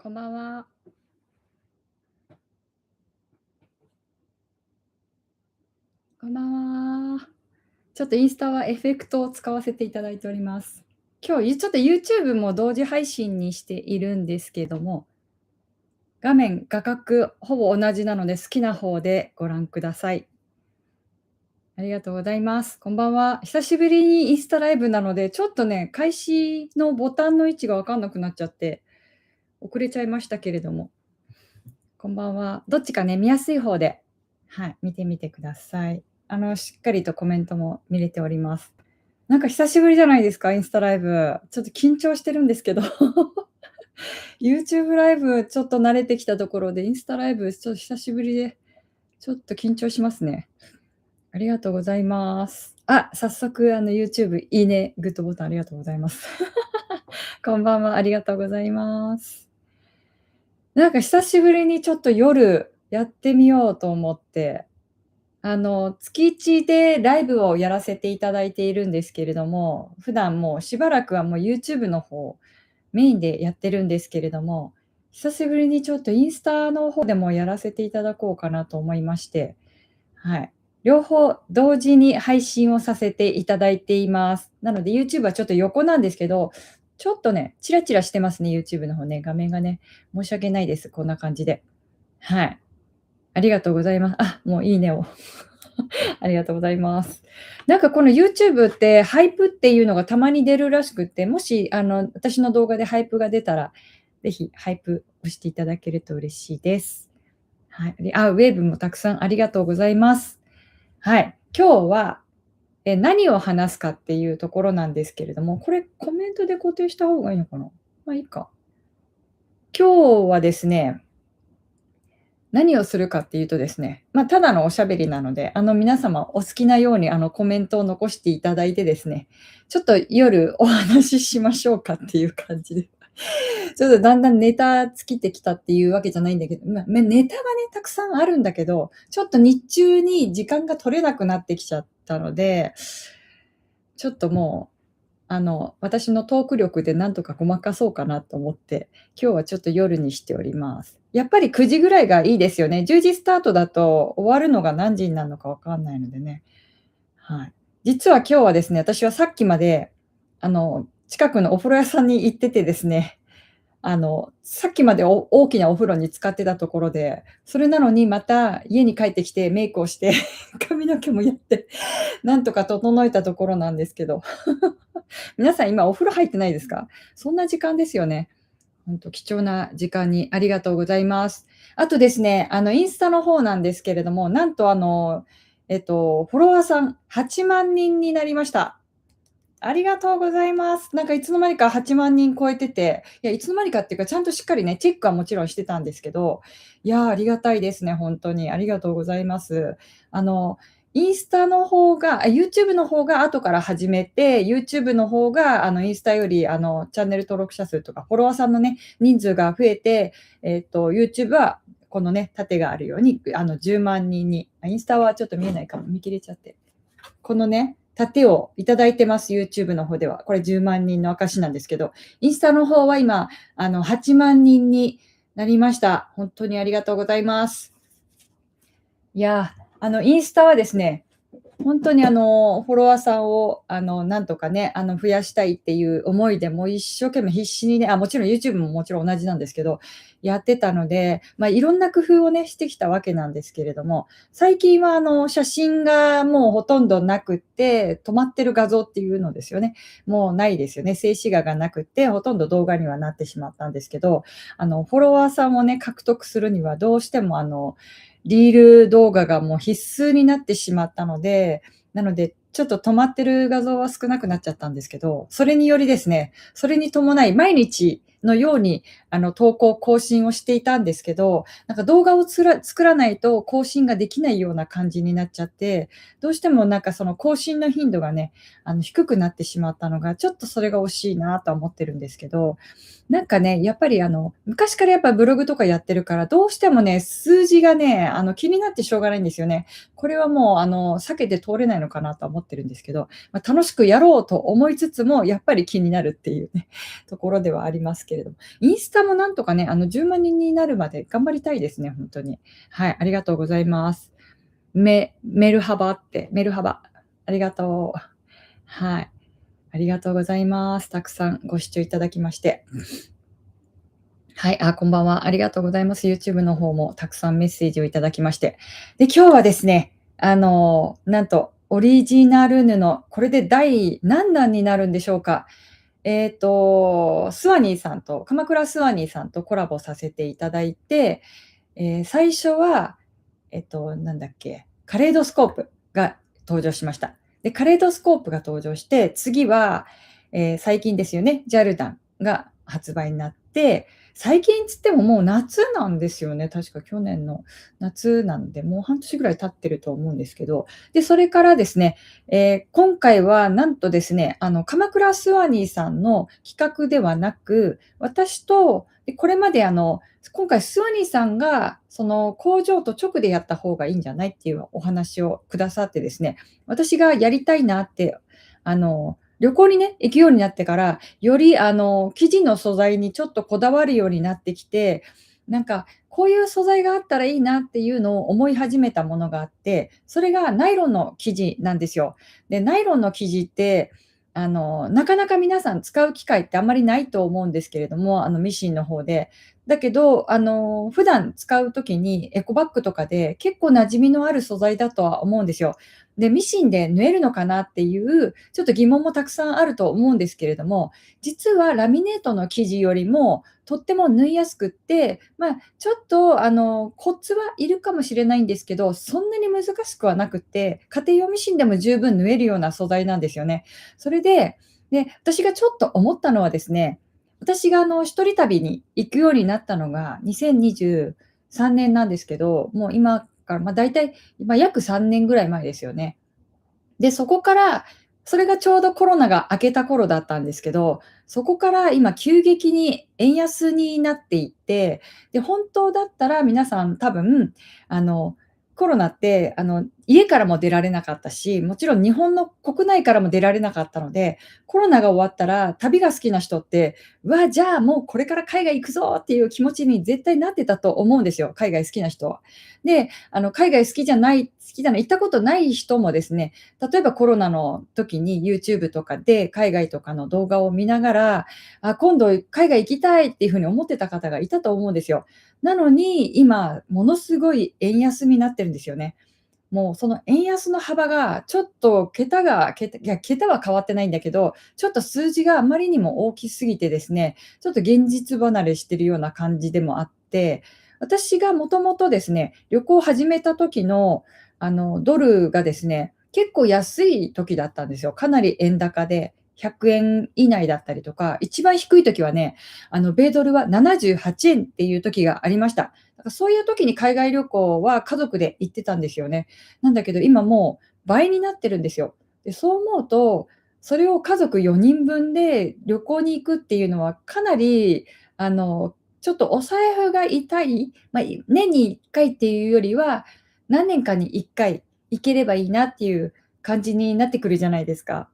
こんばんは。こんばんは。ちょっとインスタはエフェクトを使わせていただいております。今日ちょっと YouTube も同時配信にしているんですけども、画角ほぼ同じなので好きな方でご覧ください。ありがとうございます。こんばんは。久しぶりにインスタライブなので、ちょっとね、開始のボタンの位置がわかんなくなっちゃって、遅れちゃいましたけれども、こんばんは。どっちかね、見やすい方で、はい、見てみてください。しっかりとコメントも見れております。なんか久しぶりじゃないですか、インスタライブ。ちょっと緊張してるんですけど。YouTube ライブちょっと慣れてきたところで、インスタライブちょっと久しぶりで、ちょっと緊張しますね。ありがとうございます。あ、早速YouTube いいね、グッドボタンありがとうございます。こんばんは、ありがとうございます。なんか久しぶりにちょっと夜やってみようと思って、月1でライブをやらせていただいているんですけれども、普段もうしばらくはもう YouTube の方メインでやってるんですけれども、久しぶりにちょっとインスタの方でもやらせていただこうかなと思いまして、はい。両方同時に配信をさせていただいています。なので YouTube はちょっと横なんですけど、ちょっとね、チラチラしてますね、YouTube の方ね、画面がね。申し訳ないです、こんな感じで。はい。ありがとうございます。あ、もういいねを。ありがとうございます。なんかこの YouTube ってハイプっていうのがたまに出るらしくって、もし私の動画でハイプが出たら、ぜひハイプ押していただけると嬉しいです。はい。ウェーブもたくさんありがとうございます。はい。今日は、何を話すかっていうところなんですけれども、これコメントで固定した方がいいのかな？ま、いいか。今日はですね、何をするかっていうとですね、ただのおしゃべりなので、皆様お好きなように、コメントを残していただいてですね、ちょっと夜お話ししましょうかっていう感じで。ちょっとだんだんネタ尽きてきたっていうわけじゃないんだけど、ネタはね、たくさんあるんだけど、ちょっと日中に時間が取れなくなってきちゃったので、ちょっともう私のトーク力でなんとかごまかそうかなと思って、今日はちょっと夜にしております。やっぱり9時ぐらいがいいですよね。10時スタートだと終わるのが何時になるのかわかんないのでね。はい。実は今日はですね、私はさっきまで、近くのお風呂屋さんに行っててですね、さっきまで大きなお風呂に浸かってたところで、それなのにまた家に帰ってきてメイクをして髪の毛もやって、なんとか整えたところなんですけど。皆さん今お風呂入ってないですか？そんな時間ですよね。ほんと貴重な時間にありがとうございます。あとですね、インスタの方なんですけれども、なんとフォロワーさん8万人になりました。ありがとうございます。なんかいつの間にか8万人超えてて、いや、いつの間にかっていうか、ちゃんとしっかりね、チェックはもちろんしてたんですけど、いや、ありがたいですね、ほんとに。ありがとうございます。あの、インスタの方がYouTube の方が後から始めて、YouTube の方がインスタよりチャンネル登録者数とかフォロワーさんのね、人数が増えて、YouTube はこのね、縦があるように、10万人に、インスタはちょっと見えないかも、見切れちゃって。このね、盾をいただいてます、YouTube の方では。これ10万人の証なんですけど、インスタの方は今、8万人になりました。本当にありがとうございます。いや、インスタはですね、本当にフォロワーさんをなんとかね、増やしたいっていう思いで、もう一生懸命必死にね、もちろん YouTube ももちろん同じなんですけど、やってたので、いろんな工夫をね、してきたわけなんですけれども、最近は写真がもうほとんどなくって、止まってる画像っていうのですよね。もうないですよね。静止画がなくって、ほとんど動画にはなってしまったんですけど、フォロワーさんをね、獲得するにはどうしてもリール動画がもう必須になってしまったので、なので、ちょっと止まってる画像は少なくなっちゃったんですけど、それによりですね、それに伴い毎日のように、投稿更新をしていたんですけど、なんか動画を作らないと更新ができないような感じになっちゃって、どうしてもなんかその更新の頻度がね、低くなってしまったのが、ちょっとそれが惜しいなとは思ってるんですけど、なんかね、やっぱり昔からやっぱブログとかやってるから、どうしてもね、数字がね、気になってしょうがないんですよね。これはもう避けて通れないのかなとは思ってるんですけど、楽しくやろうと思いつつも、やっぱり気になるっていうね、ところではありますけれども、インスタもなんとかね、10万人になるまで頑張りたいですね、ほんとに。はい、ありがとうございます。メルハバって、メルハバ。ありがとう。はい。ありがとうございます。たくさんご視聴いただきまして。はい、こんばんは。ありがとうございます。YouTube の方もたくさんメッセージをいただきまして。で、今日はですね、なんとオリジナル布、これで第何弾になるんでしょうか。スワニーさんと、鎌倉スワニーさんとコラボさせていただいて、最初は、なんだっけ、カレイドスコープが登場しました。で、カレイドスコープが登場して、次は、最近ですよね、ジャルダンが発売になって、最近つってももう夏なんですよね。確か去年の夏なんで、もう半年ぐらい経ってると思うんですけど、で、それからですね、今回はなんとですね、鎌倉スワニーさんの企画ではなく、私と、で、これまで今回スワニーさんが、その工場と直でやった方がいいんじゃないっていうお話をくださってですね、私がやりたいなって、旅行にね、行くようになってから、より生地の素材にちょっとこだわるようになってきて、なんか、こういう素材があったらいいなっていうのを思い始めたものがあって、それがナイロンの生地なんですよ。で、ナイロンの生地って、なかなか皆さん使う機会ってあんまりないと思うんですけれども、ミシンの方で。だけど、普段使う時にエコバッグとかで結構馴染みのある素材だとは思うんですよ。で、ミシンで縫えるのかなっていう、ちょっと疑問もたくさんあると思うんですけれども、実はラミネートの生地よりもとっても縫いやすくって、ちょっとコツはいるかもしれないんですけど、そんなに難しくはなくって、家庭用ミシンでも十分縫えるような素材なんですよね。それで、私がちょっと思ったのはですね、私が一人旅に行くようになったのが2023年なんですけど、もう今から、大体、約3年ぐらい前ですよね。で、そこから、それがちょうどコロナが明けた頃だったんですけど、そこから今急激に円安になっていって、で、本当だったら皆さん多分、あの、コロナって、家からも出られなかったし、もちろん日本の国内からも出られなかったので、コロナが終わったら旅が好きな人って、じゃあもうこれから海外行くぞっていう気持ちに絶対なってたと思うんですよ、海外好きな人は。で、海外好きじゃない、行ったことない人もですね、例えばコロナの時に YouTube とかで海外とかの動画を見ながら、今度海外行きたいっていう風に思ってた方がいたと思うんですよ。なのに、今ものすごい円安になってるんですよね。もうその円安の幅がちょっと桁は変わってないんだけど、ちょっと数字があまりにも大きすぎてですね、ちょっと現実離れしてるような感じでもあって、私がもともとですね、旅行を始めた時の、ドルがですね、結構安い時だったんですよ。かなり円高で、100円以内だったりとか、一番低い時はね、米ドルは78円っていう時がありました。だからそういう時に海外旅行は家族で行ってたんですよね。なんだけど、今もう倍になってるんですよ。で、そう思うと、それを家族4人分で旅行に行くっていうのはかなり、ちょっとお財布が痛い、年に1回っていうよりは、何年かに1回行ければいいなっていう感じになってくるじゃないですか。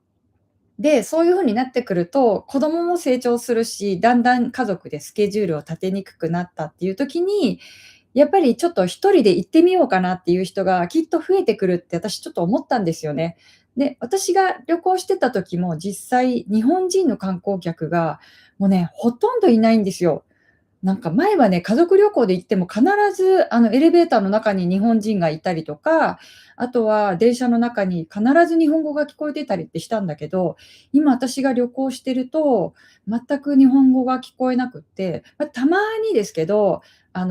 で、そういう風になってくると、子供も成長するし、だんだん家族でスケジュールを立てにくくなったっていう時に、やっぱりちょっと一人で行ってみようかなっていう人がきっと増えてくるって私ちょっと思ったんですよね。で、私が旅行してた時も実際日本人の観光客がもうね、ほとんどいないんですよ。なんか前はね、家族旅行で行っても必ずエレベーターの中に日本人がいたりとか、あとは電車の中に必ず日本語が聞こえてたりってしたんだけど、今私が旅行してると、全く日本語が聞こえなくって、たまにですけど、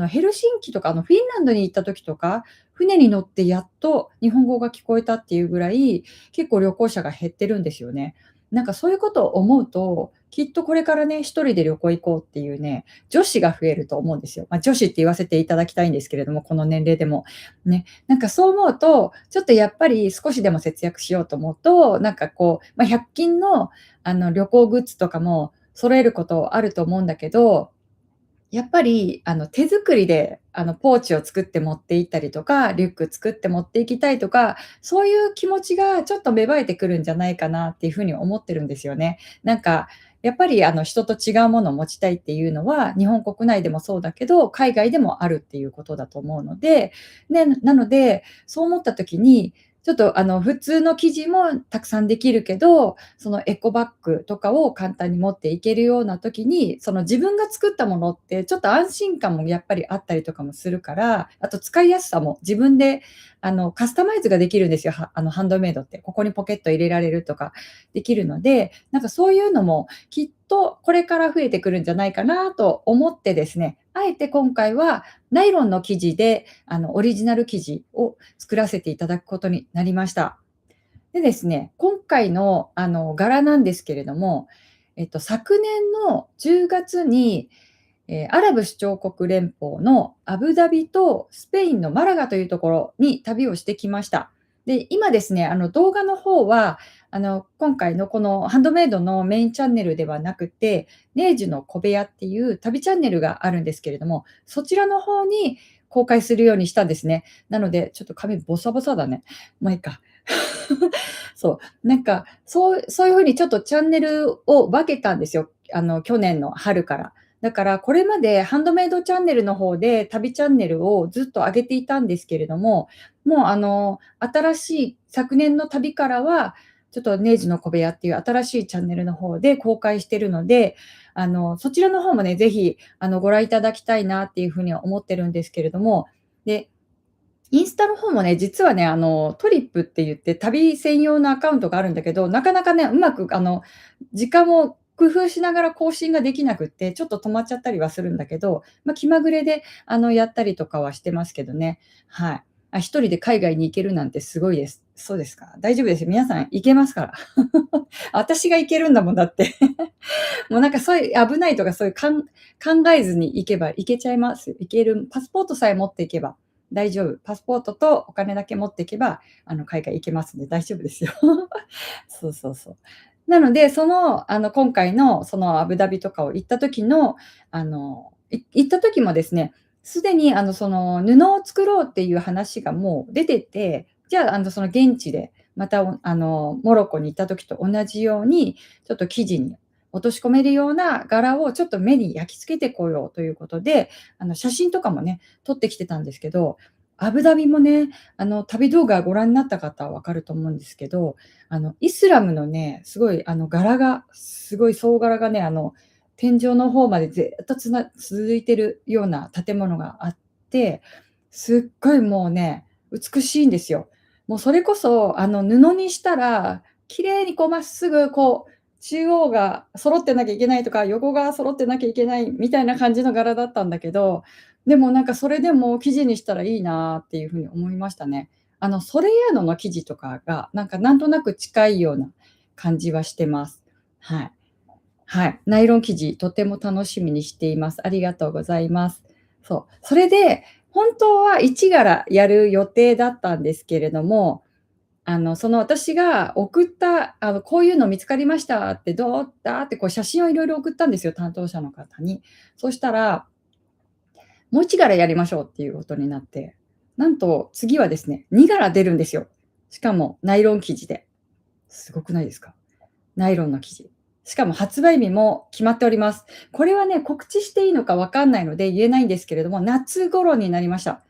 ヘルシンキとか、フィンランドに行った時とか、船に乗ってやっと日本語が聞こえたっていうぐらい、結構旅行者が減ってるんですよね。なんかそういうことを思うと、きっとこれからね、一人で旅行行こうっていうね、女子が増えると思うんですよ。女子って言わせていただきたいんですけれども、この年齢でも。ね、なんかそう思うと、ちょっとやっぱり少しでも節約しようと思うと、なんかこう、100均の旅行グッズとかも揃えることあると思うんだけど、やっぱり、手作りで、ポーチを作って持って行ったりとか、リュック作って持って行きたいとか、そういう気持ちがちょっと芽生えてくるんじゃないかなっていう風に思ってるんですよね。なんか、やっぱり人と違うものを持ちたいっていうのは、日本国内でもそうだけど、海外でもあるっていうことだと思うので、なので、そう思った時に、ちょっと普通の生地もたくさんできるけど、そのエコバッグとかを簡単に持っていけるような時に、その自分が作ったものってちょっと安心感もやっぱりあったりとかもするから、あと使いやすさも自分でカスタマイズができるんですよ。ハンドメイドって。ここにポケット入れられるとかできるので、なんかそういうのもきっとこれから増えてくるんじゃないかなと思ってですね、あえて今回はナイロンの生地でオリジナル生地を作らせていただくことになりました。でですね、今回の柄なんですけれども、昨年の10月にアラブ首長国連邦のアブダビとスペインのマラガというところに旅をしてきました。で、今ですね、動画の方は、今回のこのハンドメイドのメインチャンネルではなくて、ネージュの小部屋っていう旅チャンネルがあるんですけれども、そちらの方に公開するようにしたんですね。なので、ちょっと髪ボサボサだね。まあいいか。そう、なんか、そういう風にちょっとチャンネルを分けたんですよ。去年の春から。だからこれまでハンドメイドチャンネルの方で旅チャンネルをずっと上げていたんですけれども、もう新しい昨年の旅からは、ちょっとネイジの小部屋っていう新しいチャンネルの方で公開してるので、そちらの方もね、ぜひご覧いただきたいなっていう風には思ってるんですけれども、で、インスタの方もね、実はね、トリップって言って旅専用のアカウントがあるんだけど、なかなかね、うまく時間を工夫しながら更新ができなくって、ちょっと止まっちゃったりはするんだけど、気まぐれでやったりとかはしてますけどね。はい。一人で海外に行けるなんてすごいです。そうですか。大丈夫ですよ。皆さん行けますから。私が行けるんだもんだって。もうなんかそういう危ないとかそういう考えずに行けば行けちゃいます。行ける。パスポートさえ持っていけば大丈夫。パスポートとお金だけ持っていけば、海外行けますんで大丈夫ですよ。そうそうそう。なので、今回のそのアブダビとかを行った時の、行った時もですね、すでにその布を作ろうっていう話がもう出てて、じゃあ、その現地でまた、モロッコに行った時と同じように、ちょっと生地に落とし込めるような柄をちょっと目に焼き付けてこようということで、写真とかもね、撮ってきてたんですけど、アブダビもね、旅動画ご覧になった方は分かると思うんですけど、イスラムのね、すごい柄が、すごい総柄がね、天井の方までずっと続いてるような建物があって、すっごいもうね、美しいんですよ。もうそれこそ、布にしたら、綺麗にこうまっすぐこう、中央が揃ってなきゃいけないとか、横が揃ってなきゃいけないみたいな感じの柄だったんだけど、でもなんかそれでも生地にしたらいいなっていう風に思いましたね。ソレイヤーノの生地とかが、なんとなく近いような感じはしてます。はい。はい。ナイロン生地、とても楽しみにしています。ありがとうございます。そう。それで、本当は1柄やる予定だったんですけれども、その私が送った、こういうの見つかりましたって、どうだってこう写真をいろいろ送ったんですよ、担当者の方に。そしたら、もう1柄やりましょうっていうことになって、なんと次はですね、2柄出るんですよ。しかもナイロン生地で。すごくないですか？ナイロンの生地。しかも発売日も決まっております。これはね、告知していいのかわかんないので言えないんですけれども、夏頃になりました。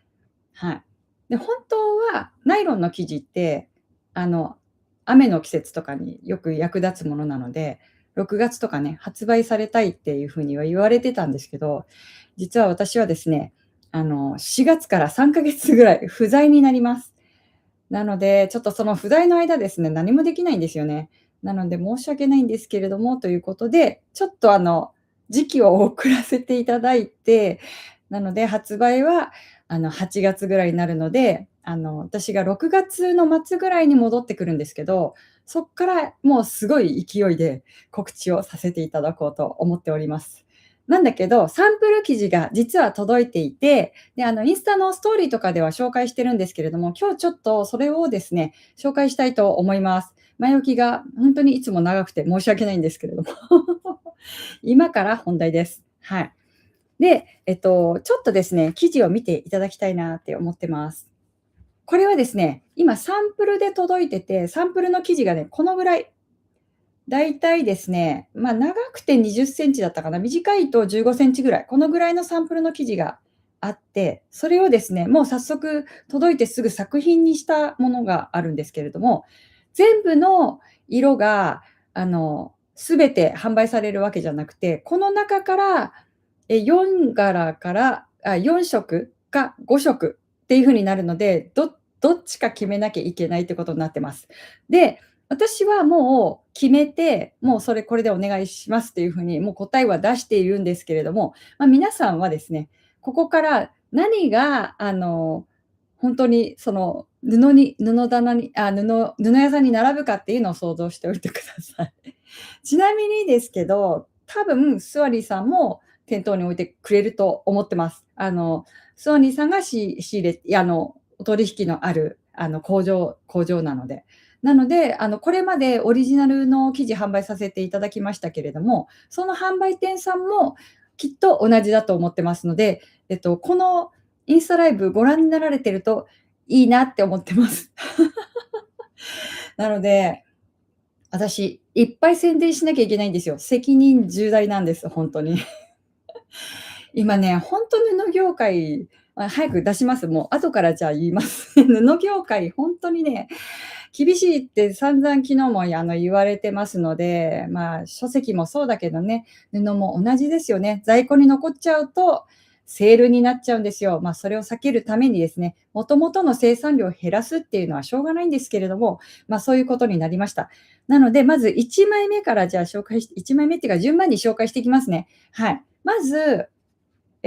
はい。で、本当はナイロンの生地って、あの、雨の季節とかによく役立つものなので、6月とかね、発売されたいっていう風には言われてたんですけど、実は私はですね、4月から3ヶ月ぐらい不在になります。なので、ちょっとその不在の間ですね、何もできないんですよね。なので申し訳ないんですけれどもということで、ちょっと時期を遅らせていただいて、なので発売は8月ぐらいになるので、私が6月の末ぐらいに戻ってくるんですけど、そっからもうすごい勢いで告知をさせていただこうと思っております。なんだけど、サンプル記事が実は届いていて、で、インスタのストーリーとかでは紹介してるんですけれども、今日ちょっとそれをですね、紹介したいと思います。前置きが本当にいつも長くて申し訳ないんですけれども。今から本題です。はい。で、ちょっとですね、記事を見ていただきたいなって思ってます。これはですね、今サンプルで届いてて、サンプルの記事がね、このぐらい。だいたいですね、長くて20センチだったかな、短いと15センチぐらい、このぐらいのサンプルの生地があって、それをですね、もう早速届いてすぐ作品にしたものがあるんですけれども、全部の色が、全て販売されるわけじゃなくて、この中から、4柄から4色か5色っていう風になるので、どっちか決めなきゃいけないってことになってます。で、私はもう決めて、もうこれでお願いしますっていう風に、もう答えは出しているんですけれども、皆さんはですね、ここから何がほんとにその布棚に布屋さんに並ぶかっていうのを想像しておいてください。ちなみにですけど、多分スワリーさんも店頭に置いてくれると思ってます。スワニーさんが仕入れいや、お取引のある、工場なので。なので、これまでオリジナルの生地販売させていただきましたけれども、その販売店さんもきっと同じだと思ってますので、このインスタライブご覧になられてるといいなって思ってます。なので、私、いっぱい宣伝しなきゃいけないんですよ。責任重大なんです、ほんとに。今ね、ほんと布業界早く出します。もう後からじゃあ言います。布業界ほんとにね、厳しいって散々昨日も言われてますので、書籍もそうだけどね、布も同じですよね。在庫に残っちゃうと、セールになっちゃうんですよ。それを避けるためにですね、もともとの生産量を減らすっていうのはしょうがないんですけれども、そういうことになりました。なので、まず1枚目からじゃあ1枚目っていうか順番に紹介していきますね。はい。まず、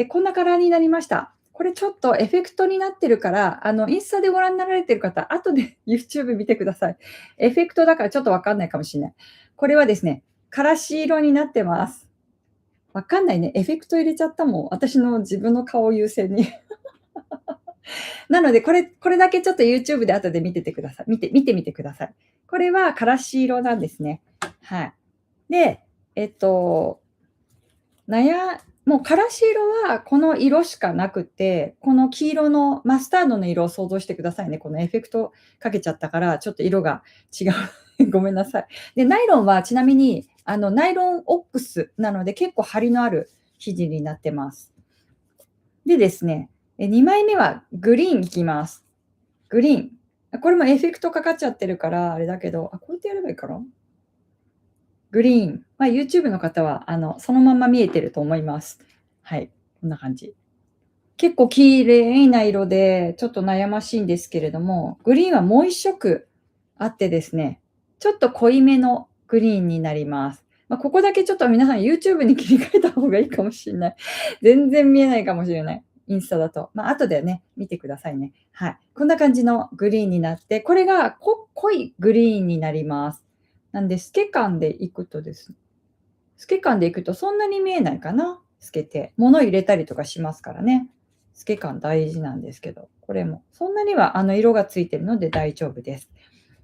こんなカラーになりました。これちょっとエフェクトになってるから、インスタでご覧になられてる方、後で YouTube 見てください。エフェクトだからちょっとわかんないかもしれない。これはですね、からし色になってます。わかんないね。エフェクト入れちゃったもん。私の自分の顔を優先に。なので、これだけちょっと YouTube で後で見ててください。見てみてください。これはからし色なんですね。はい。で、もうからし色はこの色しかなくて、この黄色のマスタードの色を想像してくださいね。このエフェクトかけちゃったから、ちょっと色が違う。ごめんなさい。で、ナイロンはちなみに、ナイロンオックスなので、結構張りのある生地になってます。でですね、2枚目はグリーンいきます。グリーン。これもエフェクトかかっちゃってるから、あれだけど、こうやってやればいいかな？グリーン。YouTube の方は、そのまんま見えてると思います。はい、こんな感じ。結構綺麗な色で、ちょっと悩ましいんですけれども、グリーンはもう1色あってですね、ちょっと濃いめのグリーンになります。ここだけちょっと皆さん YouTube に切り替えた方がいいかもしれない。全然見えないかもしれない。インスタだと。後でね、見てくださいね。はい。こんな感じのグリーンになって、これが濃いグリーンになります。なんで、透け感でいくとですね、透け感でいくとそんなに見えないかな、透けて。物入れたりとかしますからね。透け感大事なんですけど、これもそんなには色がついてるので大丈夫です。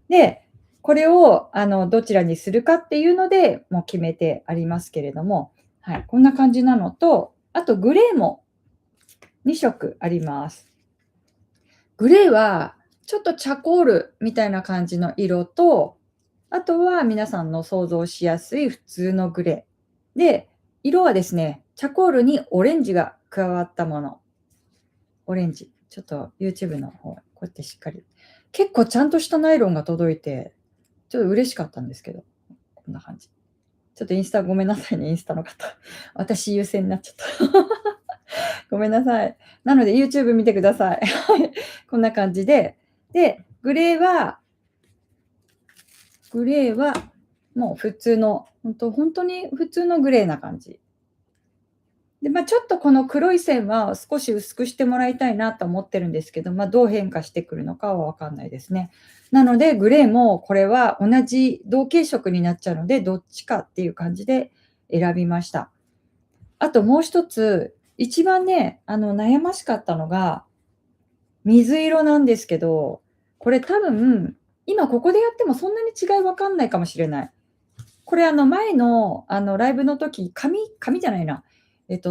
で、これをどちらにするかっていうので、もう決めてありますけれども、はい、こんな感じなのと、あとグレーも2色あります。グレーはちょっとチャコールみたいな感じの色と、あとは皆さんの想像しやすい普通のグレー。で、色はですね、チャコールにオレンジが加わったもの。オレンジ。ちょっと YouTube の方、こうやってしっかり。結構ちゃんとしたナイロンが届いて、ちょっと嬉しかったんですけど、こんな感じ。ちょっとインスタごめんなさいね、インスタの方。私優先になっちゃった。ごめんなさい。なので YouTube 見てください。はい。こんな感じで、で、グレーはもう普通の、ほんとに普通のグレーな感じ。で、ちょっとこの黒い線は少し薄くしてもらいたいなと思ってるんですけど、どう変化してくるのかは分かんないですね。なので、グレーもこれは同じ同系色になっちゃうので、どっちかっていう感じで選びました。あともう一つ、一番ね、悩ましかったのが、水色なんですけど、これ多分、今ここでやってもそんなに違い分かんないかもしれない。これ前のライブの時、紙じゃないな、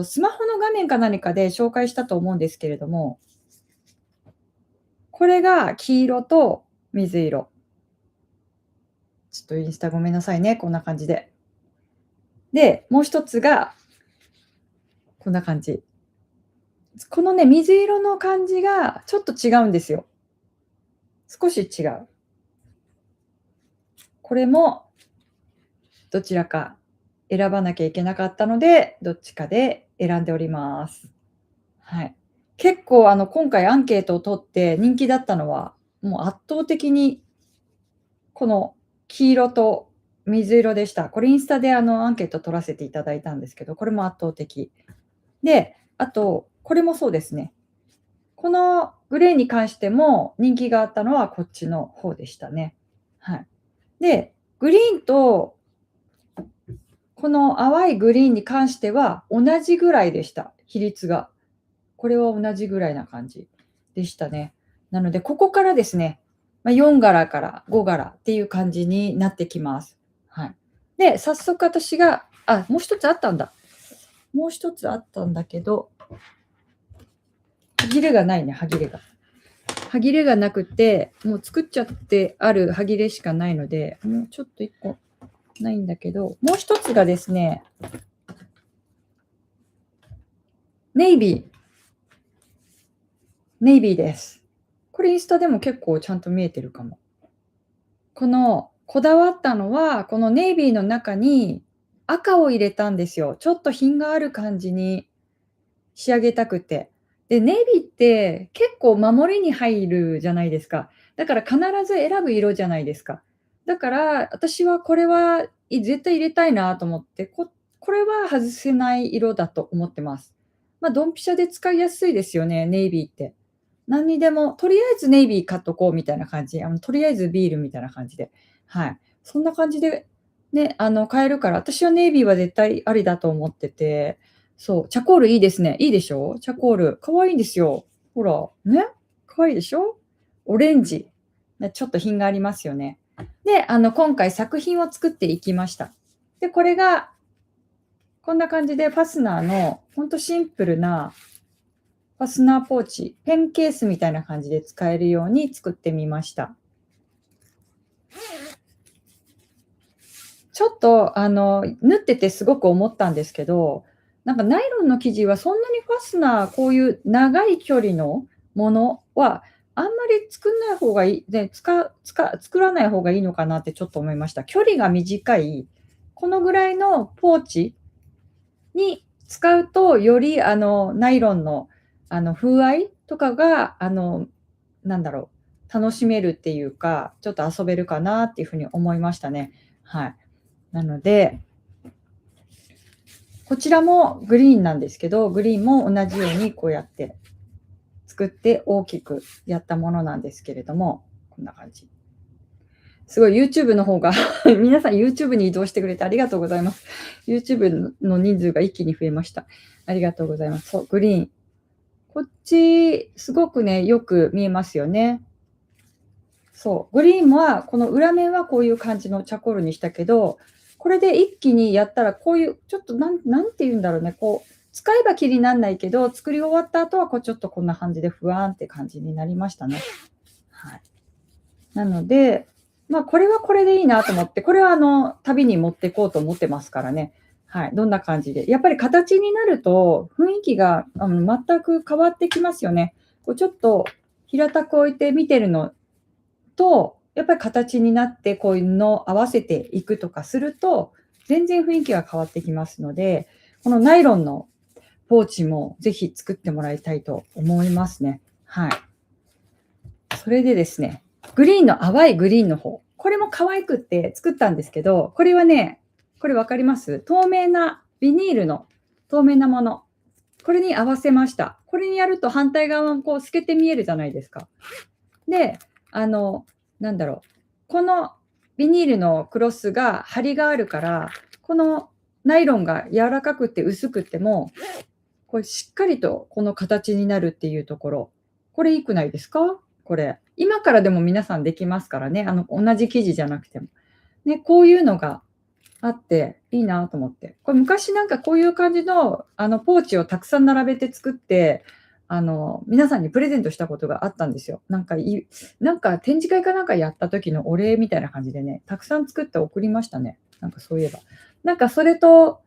スマホの画面か何かで紹介したと思うんですけれども、これが黄色と水色。ちょっとインスタごめんなさいね、こんな感じで。で、もう一つが、こんな感じ。このね、水色の感じがちょっと違うんですよ。少し違う。これもどちらか選ばなきゃいけなかったので、どっちかで選んでおります。はい。結構今回アンケートを取って人気だったのは、もう圧倒的にこの黄色と水色でした。これインスタでアンケート取らせていただいたんですけど、これも圧倒的。で、あと、これもそうですね。このグレーに関しても人気があったのはこっちの方でしたね。はい。で、グリーンとこの淡いグリーンに関しては同じぐらいでした、比率が。これは同じぐらいな感じでしたね。なので、ここからですね、4柄から5柄っていう感じになってきます。はい。で、早速私がもう一つあったんだ。もう一つあったんだけど、歯切れがないね、歯切れが。歯切れがなくて、もう作っちゃってある歯切れしかないので、もうちょっと1個ないんだけど、もう一つがですね、ネイビー。ネイビーです。これインスタでも結構ちゃんと見えてるかも。このこだわったのは、このネイビーの中に赤を入れたんですよ。ちょっと品がある感じに仕上げたくて。で、ネイビーって結構守りに入るじゃないですか。だから必ず選ぶ色じゃないですか。だから私はこれは絶対入れたいなと思って、これは外せない色だと思ってます。ドンピシャで使いやすいですよね、ネイビーって。何にでも、とりあえずネイビー買っとこうみたいな感じ、とりあえずビールみたいな感じで、はい。そんな感じでね、買えるから、私はネイビーは絶対ありだと思ってて、そう、チャコールいいですね。いいでしょ？チャコール、可愛いんですよ。ほら、ね、可愛いでしょ？オレンジ。ちょっと品がありますよね。で、今回作品を作っていきました。で、これがこんな感じでファスナーのほんとシンプルなファスナーポーチ、ペンケースみたいな感じで使えるように作ってみました。ちょっと縫っててすごく思ったんですけど、なんかナイロンの生地はそんなにファスナー、こういう長い距離のものはあんまり作んない方がいい、で、作らない方がいいのかなってちょっと思いました。距離が短い、このぐらいのポーチに使うと、よりナイロンの風合いとかがなんだろ楽しめるっていうか、ちょっと遊べるかなっていう風に思いましたね。はい。なので、こちらもグリーンなんですけど、グリーンも同じようにこうやって作って大きくやったものなんですけれども、こんな感じ。すごい YouTube の方が皆さん YouTube に移動してくれてありがとうございます。YouTube の人数が一気に増えました。ありがとうございます。そう、グリーン。こっち、すごくね、よく見えますよね。そう、グリーンは、この裏面はこういう感じのチャコールにしたけど、これで一気にやったらこういう、ちょっとなんて言うんだろうね、こう、使えば気になんないけど、作り終わった後はこうちょっとこんな感じでふわーんって感じになりましたね。はい。なので、これはこれでいいなと思って、これは旅に持ってこうと思ってますからね。はい、どんな感じで。やっぱり形になると、雰囲気が全く変わってきますよね。こうちょっと平たく置いて見てるのと、やっぱり形になってこういうのを合わせていくとかすると、全然雰囲気が変わってきますので、このナイロンのポーチもぜひ作ってもらいたいと思いますね。はい。それでですね、グリーンの淡いグリーンの方、これも可愛くって作ったんですけど、これはね、これ分かります？透明なビニールの透明なもの。これに合わせました。これにやると反対側もこう透けて見えるじゃないですか。で、なんだろう、このビニールのクロスが張りがあるから、このナイロンが柔らかくて薄くても、これしっかりとこの形になるっていうところ、これ良くないですか？これ。今からでも皆さんできますからね、同じ生地じゃなくても。ね、こういうのがあっていいなと思って。これ昔なんかこういう感じの、ポーチをたくさん並べて作って、皆さんにプレゼントしたことがあったんですよ。なんか展示会かなんかやった時のお礼みたいな感じでね、たくさん作って送りましたね。なんかそういえば。なんかそれを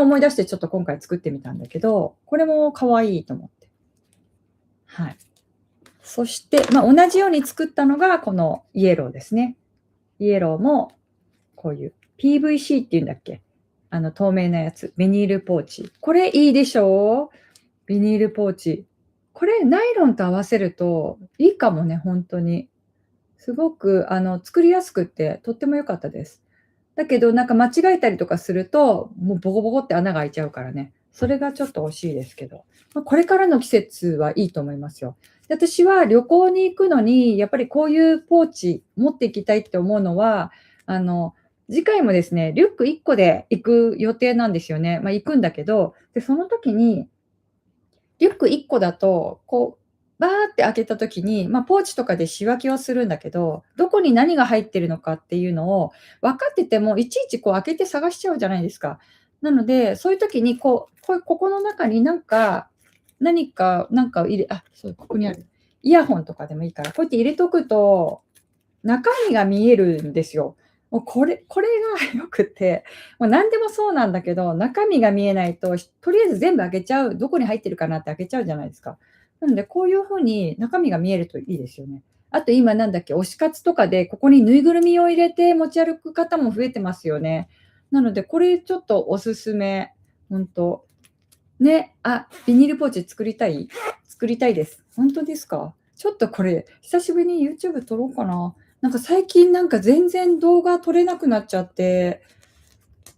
思い出してちょっと今回作ってみたんだけど、これも可愛いと思って。はい。そして、同じように作ったのがこのイエローですね。イエローもこういう PVC っていうんだっけ？透明なやつ、ビニールポーチ。これいいでしょう？ビニールポーチ。これナイロンと合わせるといいかもね、ほんとに。すごく作りやすくってとっても良かったです。だけど、なんか間違えたりとかすると、もうボコボコって穴が開いちゃうからね。それがちょっと惜しいですけど。これからの季節はいいと思いますよ。で、私は旅行に行くのに、やっぱりこういうポーチ持っていきたいって思うのは、あの、次回もですね、リュック1個で行く予定なんですよね。行くんだけど、で、その時にリュック1個だと、こう、バーって開けた時に、ポーチとかで仕分けをするんだけど、どこに何が入ってるのかっていうのを分かってても、いちいちこう開けて探しちゃうじゃないですか。なので、そういう時にここの中に何かをそう、ここにある。イヤホンとかでもいいから、こうやって入れとくと、中身が見えるんですよ。もうこれが良くて、もう何でもそうなんだけど、中身が見えないと、とりあえず全部開けちゃう、どこに入ってるかなって開けちゃうじゃないですか。なので、こういう風に中身が見えるといいですよね。あと今なんだっけ、推し活とかで、ここにぬいぐるみを入れて持ち歩く方も増えてますよね。なので、これちょっとおすすめ。ほんと。ね、ビニールポーチ作りたい？作りたいです。ほんとですか？ちょっとこれ、久しぶりに YouTube 撮ろうかな。なんか最近なんか全然動画撮れなくなっちゃって、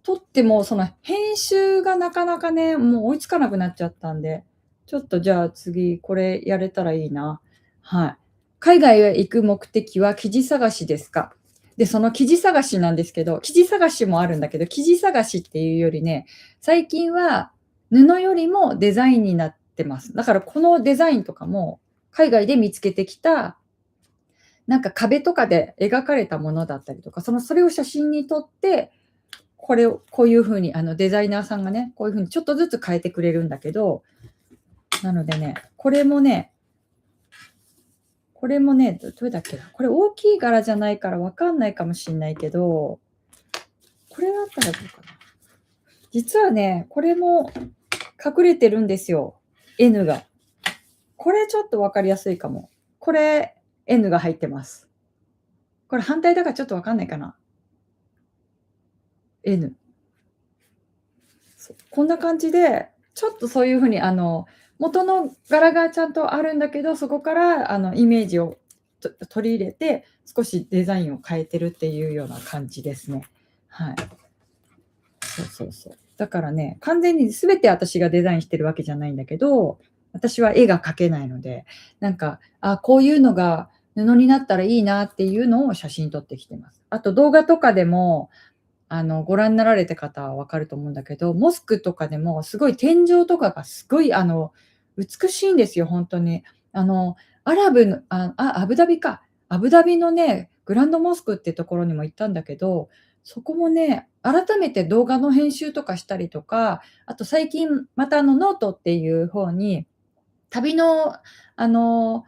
撮ってもその編集がなかなかね、もう追いつかなくなっちゃったんで、ちょっとじゃあ次これやれたらいいな。はい。海外へ行く目的は生地探しですか？で、その生地探しなんですけど、生地探しもあるんだけど、生地探しっていうよりね、最近は布よりもデザインになってます。だからこのデザインとかも海外で見つけてきたなんか壁とかで描かれたものだったりとか、それを写真に撮って、こういう風にデザイナーさんがね、こういう風にちょっとずつ変えてくれるんだけど、なのでね、これもね、どれだっけな、これ大きい柄じゃないからわかんないかもしんないけど、これだったらどうかな。実はね、これも隠れてるんですよ、N が。これちょっと分かりやすいかも。これ、N が入ってます。これ反対だからちょっと分かんないかな。N。こんな感じで、ちょっとそういう風に元の柄がちゃんとあるんだけど、そこからイメージを取り入れて、少しデザインを変えてるっていうような感じですね。はい。そうそうそう。だからね、完全に全て私がデザインしてるわけじゃないんだけど、私は絵が描けないので、なんか、こういうのが布になったらいいなっていうのを写真撮ってきてます。あと動画とかでも、ご覧になられた方は分かると思うんだけど、モスクとかでもすごい天井とかがすごい美しいんですよ、ほんとに。あの、アラブのアブダビか。アブダビのね、グランドモスクってところにも行ったんだけど、そこもね、改めて動画の編集とかしたりとか、あと最近またノートっていう方に、旅のあの、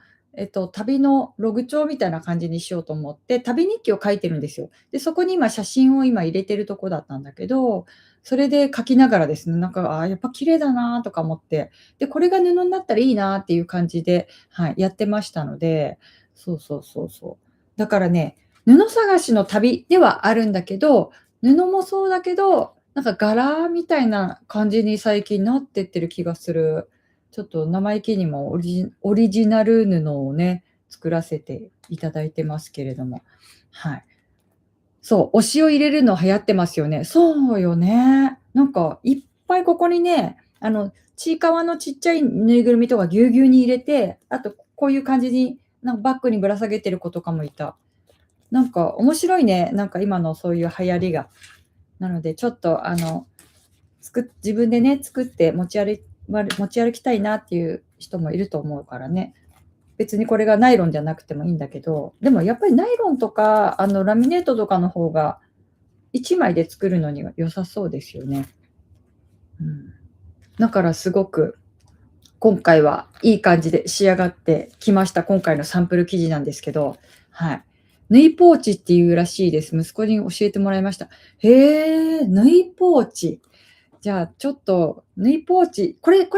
旅のログ帳みたいな感じにしようと思って、旅日記を書いてるんですよ。で、そこに今写真を今入れてるとこだったんだけど、それで書きながらですね、なんか、やっぱ綺麗だなとか思って、で、これが布になったらいいなっていう感じで、はい、やってましたので、そうそうそうそう。だからね、布探しの旅ではあるんだけど、布もそうだけど、なんか柄みたいな感じに最近なってってる気がする。ちょっと生意気にもオリジナル布をね、作らせていただいてますけれども、はい。そう、推しを入れるの流行ってますよね。そうよね。なんかいっぱいここにね、ちいかわのちっちゃいぬいぐるみとかぎゅうぎゅうに入れて、あとこういう感じに、なんかバッグにぶら下げてる子とかもいた。なんか面白いね、なんか今のそういう流行りが。なのでちょっと自分でね、作って持ち歩きたいなっていう人もいると思うからね。別にこれがナイロンじゃなくてもいいんだけど、でもやっぱりナイロンとか、ラミネートとかの方が1枚で作るのには良さそうですよね。うん。だからすごく今回はいい感じで仕上がってきました。今回のサンプル生地なんですけど、はい。縫いポーチっていうらしいです。息子に教えてもらいました。へえ、縫いポーチ。じゃあちょっと縫いポーチ、これも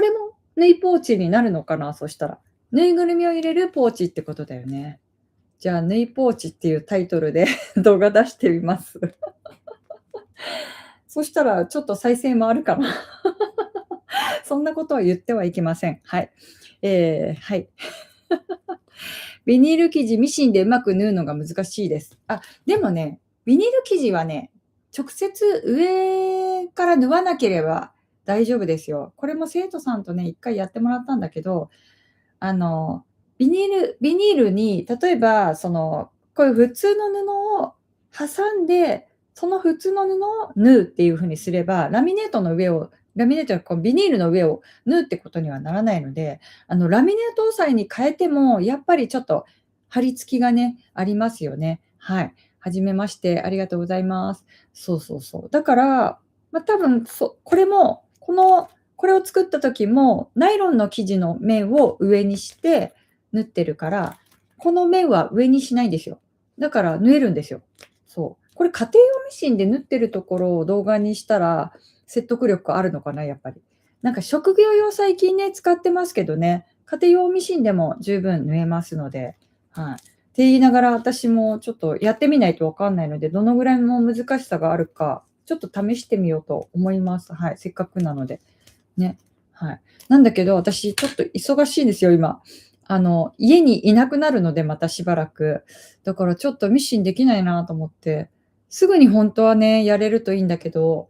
縫いポーチになるのかな、そしたら。ぬいぐるみを入れるポーチってことだよね。じゃあ、縫いポーチっていうタイトルで動画出してみます。そしたらちょっと再生回るかな。そんなことは言ってはいけません。はい。はい。ビニール生地、ミシンでうまく縫うのが難しいです。あ、でもね、ビニール生地はね、直接上から縫わなければ大丈夫ですよ。これも生徒さんとね、1回やってもらったんだけど、あの、ビニールに、例えば、こういう普通の布を挟んで、その普通の布を縫うっていう風にすれば、ラミネートのこうビニールの上を縫うってことにはならないので、ラミネート押さえに変えても、やっぱりちょっと張り付きがね、ありますよね。はい。はじめまして、ありがとうございます。そうそうそう。だから、多分、これも、これを作った時も、ナイロンの生地の面を上にして縫ってるから、この面は上にしないんですよ。だから縫えるんですよ。そう。これ家庭用ミシンで縫ってるところを動画にしたら、説得力あるのかな、やっぱり。なんか職業用最近ね、使ってますけどね、家庭用ミシンでも十分縫えますので、はい。って言いながら、私もちょっとやってみないとわかんないので、どのぐらいの難しさがあるか、ちょっと試してみようと思います。はい、せっかくなので。ね。はい。なんだけど、私ちょっと忙しいんですよ、今。家にいなくなるので、またしばらく。だからちょっとミシンできないなと思って、すぐにほんとはね、やれるといいんだけど、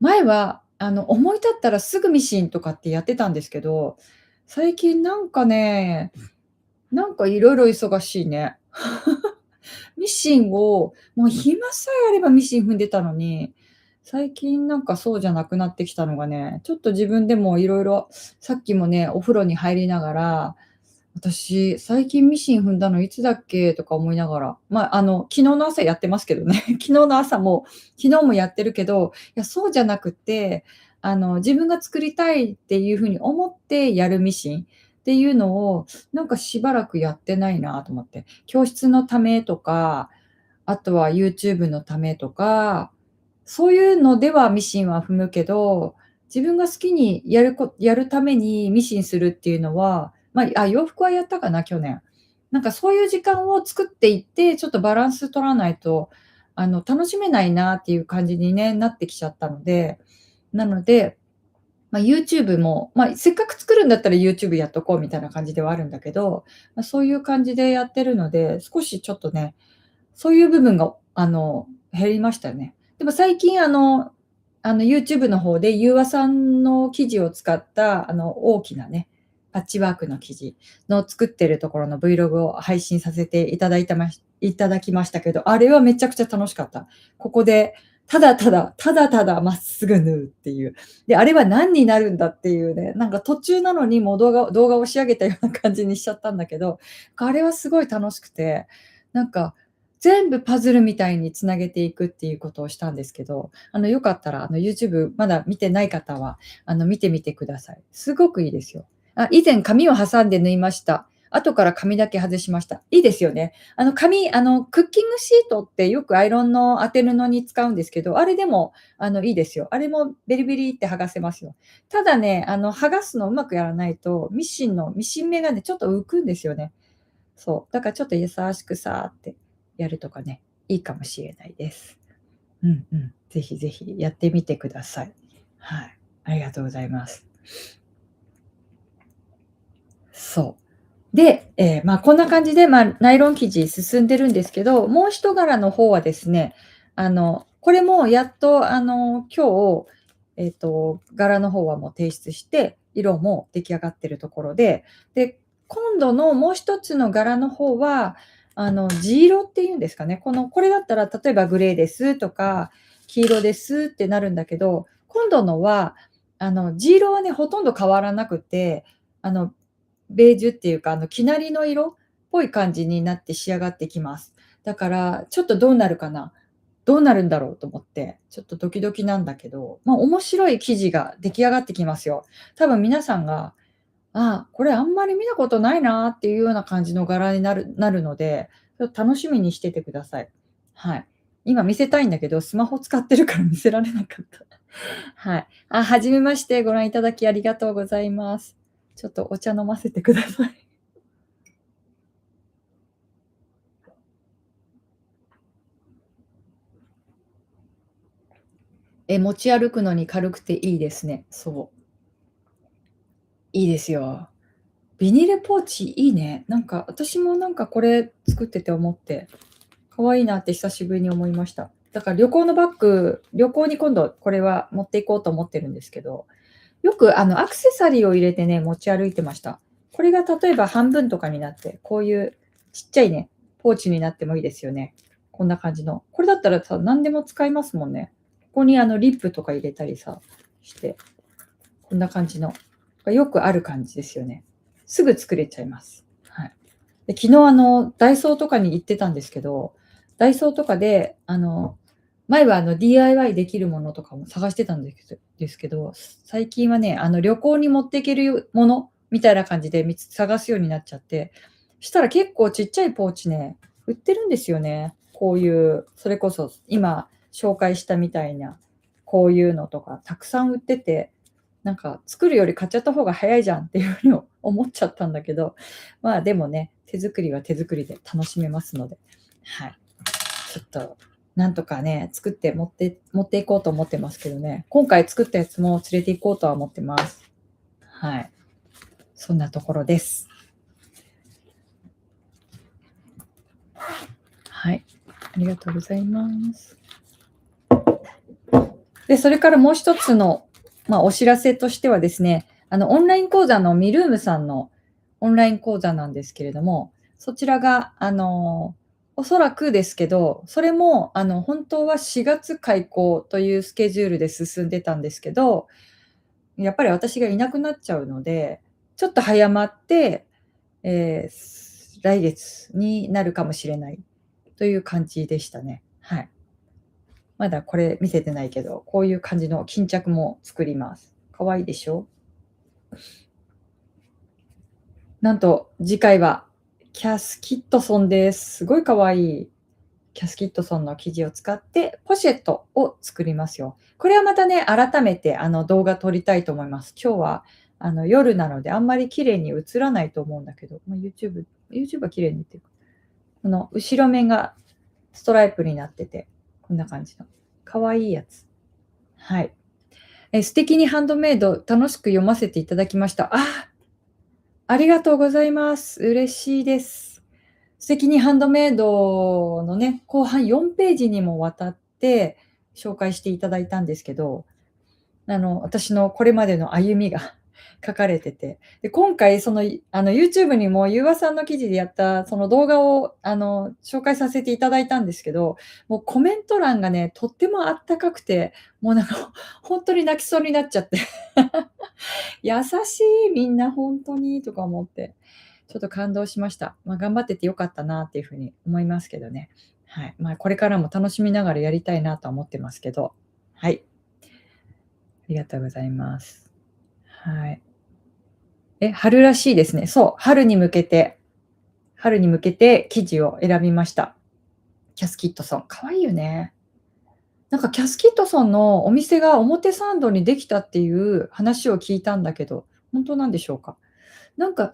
前は、思い立ったらすぐミシンとかってやってたんですけど、最近なんかね、なんか色々忙しいね。ミシンを、もう暇さえあればミシン踏んでたのに、最近なんかそうじゃなくなってきたのがね、ちょっと自分でも色々、さっきもね、お風呂に入りながら、私、最近ミシン踏んだのいつだっけとか思いながら、昨日の朝やってますけどね。昨日の朝も、昨日もやってるけど、いや、そうじゃなくて、自分が作りたいっていう風に思ってやるミシンっていうのを、なんかしばらくやってないなと思って。教室のためとか、あとは YouTube のためとか、そういうのではミシンは踏むけど、自分が好きにやるためにミシンするっていうのは、洋服はやったかな、去年。なんかそういう時間を作っていって、ちょっとバランス取らないと、楽しめないなっていう感じにね、なってきちゃったので、なので、YouTube も、せっかく作るんだったら YouTube やっとこうみたいな感じではあるんだけど、そういう感じでやってるので、少しちょっとね、そういう部分が、減りましたよね。でも最近、YouTube の方で、ユーアさんの生地を使った、大きなね、パッチワークの生地の作ってるところの Vlog を配信させていただきましたけど、あれはめちゃくちゃ楽しかった。ここで、ただただまっすぐ縫うっていう。で、あれは何になるんだっていうね、なんか途中なのにもう動画を仕上げたような感じにしちゃったんだけど、あれはすごい楽しくて、なんか全部パズルみたいに繋げていくっていうことをしたんですけど、よかったら、YouTube まだ見てない方は、見てみてください。すごくいいですよ。以前紙を挟んで縫いました。後から紙だけ外しました。いいですよね。クッキングシートってよくアイロンの当て布に使うんですけど、あれでも、いいですよ。あれもベリベリって剥がせますよ。ただね、剥がすのうまくやらないと、ミシン目がね、ちょっと浮くんですよね。そう。だからちょっと優しくさーってやるとかね、いいかもしれないです。うんうん。ぜひぜひやってみてください。はい。ありがとうございます。そう。で、こんな感じで、ナイロン生地進んでるんですけど、もう一柄の方はですね、これもやっと、今日、柄の方はもう提出して、色も出来上がってるところで、今度のもう一つの柄の方は、地色っていうんですかね、これだったら例えばグレーですとか、黄色ですってなるんだけど、今度のは、地色はね、ほとんど変わらなくて、あのベージュっていうか、生成りの色っぽい感じになって仕上がってきます。だから、ちょっとどうなるかな、どうなるんだろうと思って、ちょっとドキドキなんだけど、面白い生地が出来上がってきますよ。多分皆さんが、これあんまり見たことないなっていうような感じの柄になるので、ちょっと楽しみにしててください。はい。今見せたいんだけど、スマホ使ってるから見せられなかった。はい。初めまして、ご覧いただきありがとうございます。ちょっとお茶飲ませてください。持ち歩くのに軽くていいですね。そう、いいですよ。ビニールポーチいいね。なんか私もなんかこれ作ってて思って、可愛いなって久しぶりに思いました。だから旅行のバッグ、旅行に今度これは持っていこうと思ってるんですけど、よくアクセサリーを入れてね、持ち歩いてました。これが例えば半分とかになって、こういうちっちゃいね、ポーチになってもいいですよね。こんな感じの。これだったらさ、何でも使いますもんね。ここにリップとか入れたりさ、して、こんな感じの。よくある感じですよね。すぐ作れちゃいます。はい。で、昨日ダイソーとかに行ってたんですけど、ダイソーとかで、前はDIY できるものとかも探してたんですけど、最近はね、旅行に持っていけるものみたいな感じで探すようになっちゃって、したら結構ちっちゃいポーチね、売ってるんですよね。こういう、それこそ今紹介したみたいな、こういうのとかたくさん売ってて、なんか作るより買っちゃった方が早いじゃんっていうふうに思っちゃったんだけど、まあでもね、手作りは手作りで楽しめますので、はい。ちょっと、なんとかね、作って持っていこうと思ってますけどね。今回作ったやつも連れて行こうとは思ってます。はい。そんなところです。はい。ありがとうございます。で、それからもう一つの、お知らせとしてはですね、オンライン講座のミルームさんのオンライン講座なんですけれども、そちらが、おそらくですけど、それも、本当は4月開講というスケジュールで進んでたんですけど、やっぱり私がいなくなっちゃうので、ちょっと早まって、来月になるかもしれないという感じでしたね。はい。まだこれ見せてないけど、こういう感じの巾着も作ります。可愛いでしょ？なんと次回はキャスキットソンです。すごい可愛いキャスキットソンの生地を使ってポシェットを作りますよ。これはまたね、改めて動画撮りたいと思います。今日は夜なのであんまり綺麗に映らないと思うんだけど、YouTube は綺麗に見てる。この後ろ面がストライプになってて、こんな感じの可愛いやつ。はい。素敵にハンドメイド、楽しく読ませていただきました。ありがとうございます。嬉しいです。素敵にハンドメイドのね、後半4ページにもわたって紹介していただいたんですけど、私のこれまでの歩みが書かれてて、で、今回YouTube にもゆうわさんの記事でやったその動画を、紹介させていただいたんですけど、もうコメント欄がね、とってもあったかくて、もうなんかほんとに泣きそうになっちゃって。優しい、みんなほんとにとか思って、ちょっと感動しました。頑張っててよかったなっていう風に思いますけどね。はい。これからも楽しみながらやりたいなとは思ってますけど、はい。ありがとうございます。はい。春らしいですね。そう、春に向けて生地を選びました。キャスキットソン、可愛いよね。なんかキャスキットソンのお店が表参道にできたっていう話を聞いたんだけど、ほんとなんでしょうか？なんか、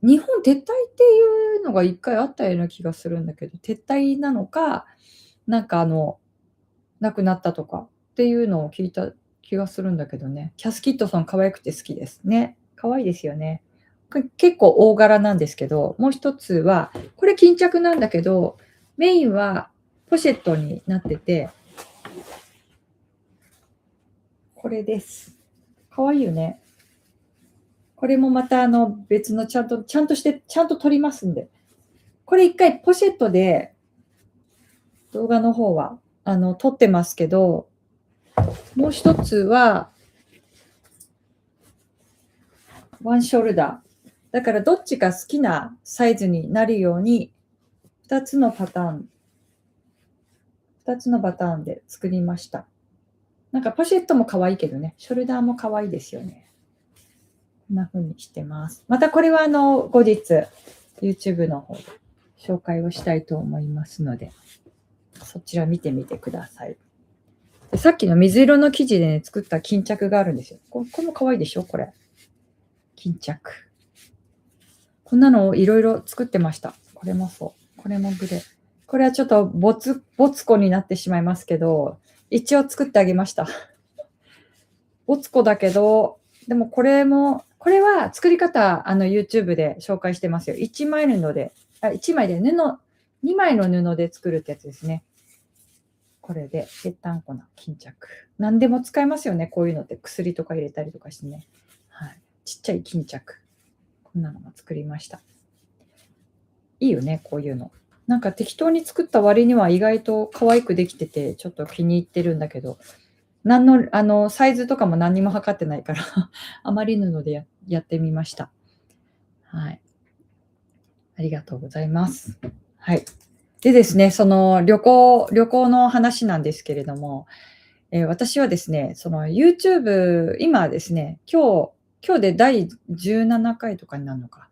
日本撤退っていうのが1回あったような気がするんだけど、撤退なのか、なんかなくなったとかっていうのを聞いた気がするんだけどね。キャスキットソン可愛くて好きです。ね。可愛いですよね。結構大柄なんですけど、もう一つは、これ巾着なんだけど、メインはポシェットになってて、これです。可愛いよね。これもまた別のちゃんと撮りますんで。これ一回ポシェットで動画の方は撮ってますけど、もう一つはワンショルダー。だからどっちが好きなサイズになるように2つのパターン、2つのパターンで作りました。なんかポシェットも可愛いけどね、ショルダーも可愛いですよね。こんな風にしてます。またこれは後日、YouTube の方で紹介をしたいと思いますので、そちら見てみてください。で、さっきの水色の生地でね、作った巾着があるんですよ。これも可愛いでしょ、これ。巾着。こんなのをいろいろ作ってました。これもそう。これもグレー。これはちょっとボツコになってしまいますけど、一応作ってあげました。ボツコだけど、でもこれは作り方、YouTube で紹介してますよ。1枚布で、1枚で2枚の布で作るってやつですね。これで、ぺったんこな巾着。何でも使えますよね、こういうのって。薬とか入れたりとかしてね。はい。ちっちゃい巾着。こんなのも作りました。いいよね、こういうの。なんか適当に作った割には意外と可愛くできてて、ちょっと気に入ってるんだけど、サイズとかも何にも測ってないから余り布でやってみました。はい。ありがとうございます。はい。でですね、その旅行の話なんですけれども、私はですね、その YouTube、今ですね、今日で第17回とかになるのか。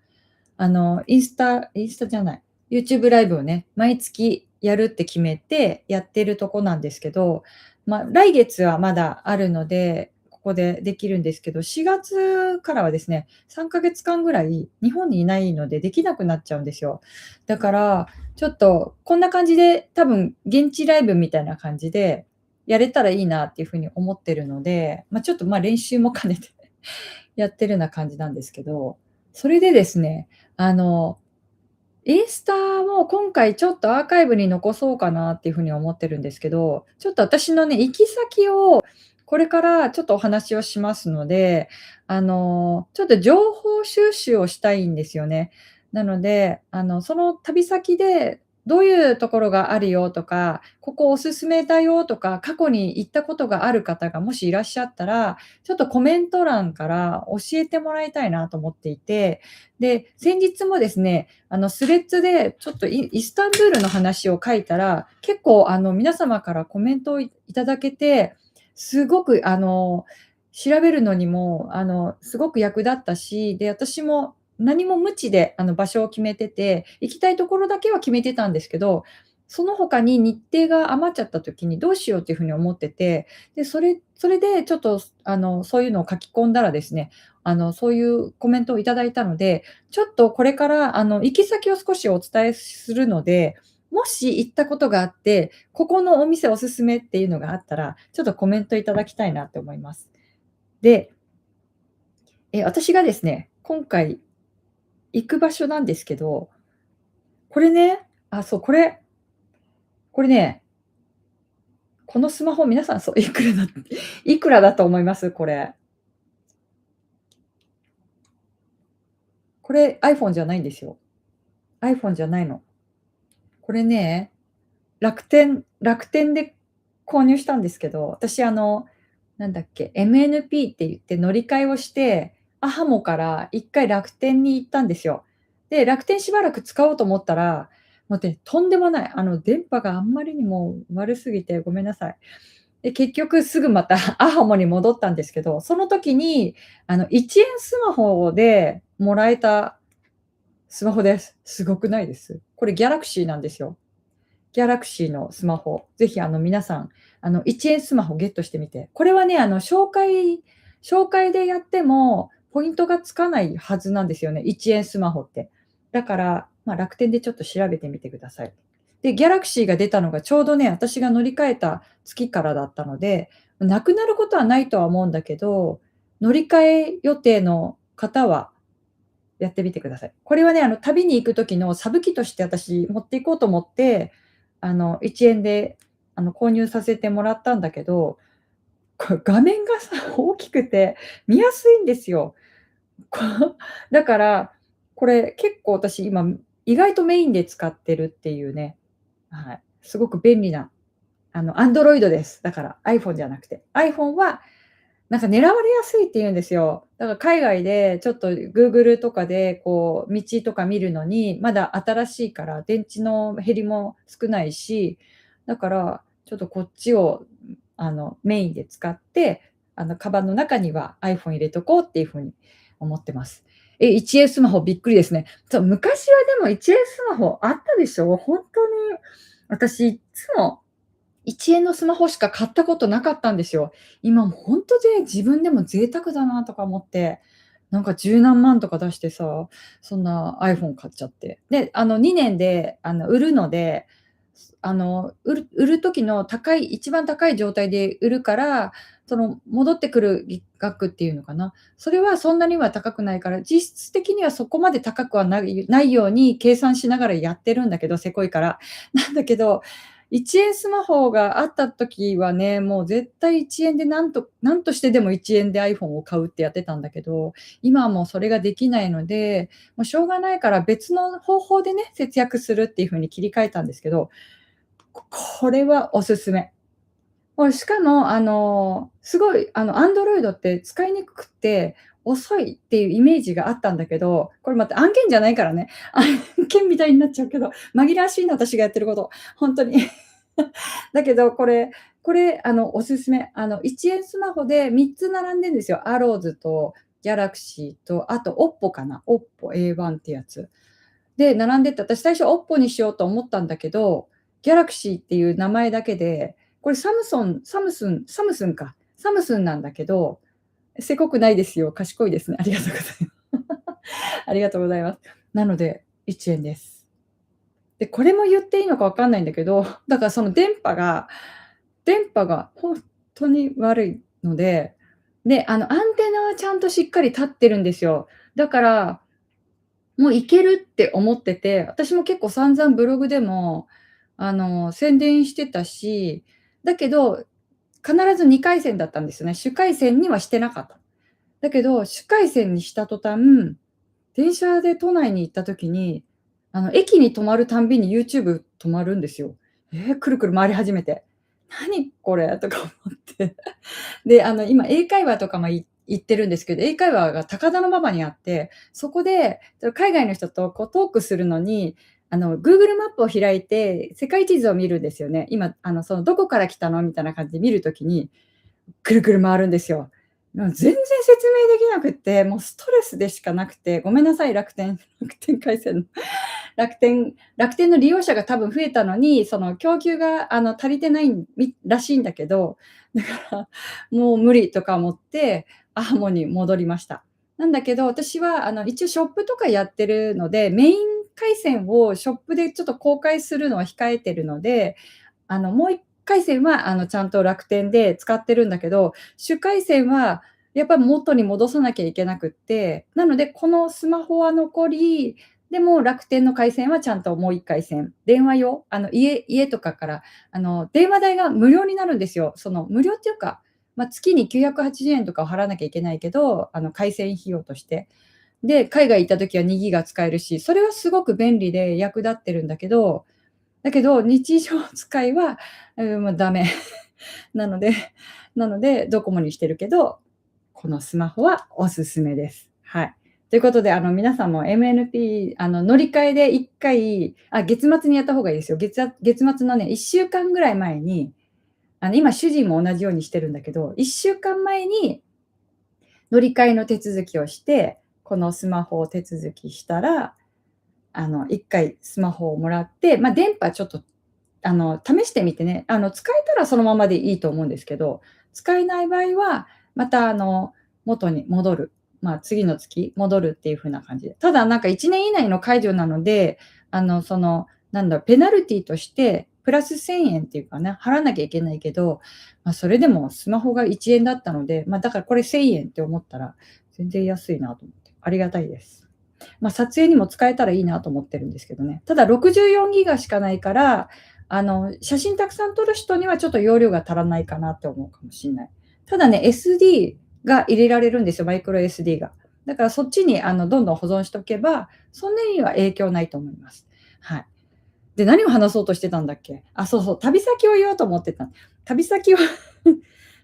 インスタじゃない、YouTube ライブをね、毎月やるって決めてやってるとこなんですけど、来月はまだあるので、ここでできるんですけど、4月からはですね、3ヶ月間ぐらい日本にいないのでできなくなっちゃうんですよ。だから、ちょっとこんな感じで、多分現地ライブみたいな感じでやれたらいいなっていう風に思ってるので、ちょっと、練習も兼ねてやってるような感じなんですけど、それでですね、あの、インスタも今回ちょっとアーカイブに残そうかなっていう風に思ってるんですけど、ちょっと私のね、行き先をこれからちょっとお話をしますので、ちょっと情報収集をしたいんですよね。なので、その旅先でどういうところがあるよとか、ここおすすめだよとか、過去に行ったことがある方がもしいらっしゃったら、ちょっとコメント欄から教えてもらいたいなと思っていて、で、先日もですね、スレッズでちょっとイスタンブールの話を書いたら、結構皆様からコメントをいただけて、すごく調べるのにもすごく役立ったし、で、私も何も無知で場所を決めてて、行きたいところだけは決めてたんですけど、その他に日程が余っちゃった時にどうしようっていう風に思ってて、で、それでちょっとそういうのを書き込んだらですね、そういうコメントをいただいたので、ちょっとこれから、行き先を少しお伝えするので、もし行ったことがあって、ここのお店おすすめっていうのがあったら、ちょっとコメントいただきたいなって思います。で、私がですね、今回行く場所なんですけど、これね、そう、これね、このスマホ皆さん、そう、いくらだと思います？これ。これ iPhone じゃないんですよ。iPhone じゃないの。これね、楽天で購入したんですけど、私なんだっけ、MNP って言って乗り換えをして、アハモから1回楽天に行ったんですよ。で、楽天しばらく使おうと思ったら、もうね、とんでもない、電波があんまりにも悪すぎてごめんなさい。で、結局すぐまたアハモに戻ったんですけど、その時に1円スマホでもらえたスマホです。すごくないです？これギャラクシーなんですよ。ギャラクシーのスマホ、ぜひ皆さん、1円スマホゲットしてみて。これはね、紹介でやっても、ポイントがつかないはずなんですよね、1円スマホって。だから、楽天でちょっと調べてみてください。で、ギャラクシーが出たのがちょうどね、私が乗り換えた月からだったので、なくなることはないとは思うんだけど、乗り換え予定の方はやってみてください。これはね、旅に行く時のサブ機として私持っていこうと思って、1円で、購入させてもらったんだけど、これ画面がさ、大きくて見やすいんですよ。こだから、これ結構私今、意外とメインで使ってるっていうね、はい、すごく便利な、Android です。だから iPhone じゃなくて。iPhone はなんか狙われやすいって言うんですよ。だから海外でちょっと Google とかでこう道とか見るのに、まだ新しいから電池の減りも少ないし、だからちょっとこっちをメインで使って、カバンの中には iPhone 入れとこうっていう風に思ってます。1円スマホびっくりですね。昔はでも1円スマホあったでしょ？ほんとに私いっつも1円のスマホしか買ったことなかったんですよ。今もうほんとで自分でも贅沢だなとか思って、なんか十何万とか出してさ、そんな iPhone 買っちゃって。で、2年で売るので、売る時の一番高い状態で売るから、その戻ってくる額っていうのかな、それはそんなには高くないから、実質的にはそこまで高くはないように計算しながらやってるんだけど、せこいから。なんだけど、1円スマホがあった時はね、もう絶対1円でなんとしてでも1円で iPhone を買うってやってたんだけど、今はもうそれができないので、もうしょうがないから別の方法でね、節約するっていう風に切り替えたんですけど、これはおすすめ。しかも、すごい、Android って使いにくくて、遅いっていうイメージがあったんだけど、これまた案件じゃないからね。案件みたいになっちゃうけど、紛らわしいな、私がやってること。ほんとに。だけど、これ、おすすめ。1円スマホで3つ並んでんですよ。アローズとギャラクシーと、あと OPPO かな。OPPO A1 ってやつ。で、並んでて、私最初 OPPO にしようと思ったんだけど、ギャラクシーっていう名前だけで、これサムスンなんだけど、せこくないですよ。賢いですね。ありがとうございます。ありがとうございます。なので、1円です。で、これも言っていいのかわかんないんだけど、だからその電波がほんとに悪いので、で、アンテナはちゃんとしっかり立ってるんですよ。だからもういけるって思ってて、私も結構散々ブログでも、宣伝してたし、だけど、必ず2回線だったんですよね。主回線にはしてなかった。だけど、主回線にした途端、電車で都内に行った時に、駅に止まるたんびに YouTube 止まるんですよ。くるくる回り始めて。「何これ」とか思って。で、今英会話とかも行ってるんですけど、英会話が高田馬場にあって、そこで、海外の人とこうトークするのに、Google マップを開いて世界地図を見るんですよね。今、その「どこから来たの？」みたいな感じで見る時に、くるくる回るんですよ。全然説明できなくって、もうストレスでしかなくて、ごめんなさい、楽天回線の楽天の利用者が多分増えたのに、その供給が足りてないらしいんだけど、だからもう無理とか思って、アハモに戻りました。なんだけど、私は一応ショップとかやってるので、メイン回線をショップでちょっと公開するのは控えてるので、もう1回線はちゃんと楽天で使ってるんだけど、主回線はやっぱり元に戻さなきゃいけなくって、なのでこのスマホは残り、でも楽天の回線はちゃんともう1回線、電話用、家とかから、電話代が無料になるんですよ。その無料っていうか、月に980円とかを払わなきゃいけないけど、回線費用として。で、海外行った時は2ギガ使えるし、それはすごく便利で役立ってるんだけど、日常使いは、ダメ。なのでドコモにしてるけど、このスマホはおすすめです。はい。ということで、皆さんも MNP 乗り換えで1回、月末にやった方がいいですよ。月末のね、1週間ぐらい前に、今主人も同じようにしてるんだけど、1週間前に乗り換えの手続きをして、このスマホを手続きしたら、1回スマホをもらって、電波ちょっと試してみてね、使えたらそのままでいいと思うんですけど、使えない場合は、また元に戻る。次の月戻るっていう風な感じで。ただなんか1年以内の解除なので、ペナルティとしてプラス1000円っていうかね、払わなきゃいけないけど、それでもスマホが1円だったので、だからこれ1000円って思ったら全然安いなと思って、ありがたいです。撮影にも使えたらいいなと思ってるんですけどね。ただ64ギガしかないから、写真たくさん撮る人にはちょっと容量が足らないかなって思うかもしんない。ただね、SD が入れられるんですよ、マイクロ SD が。だからそっちにどんどん保存しとけば、そんなには影響ないと思います。はい。で、何を話そうとしてたんだっけ？そうそう、旅先を言おうと思ってた。旅先を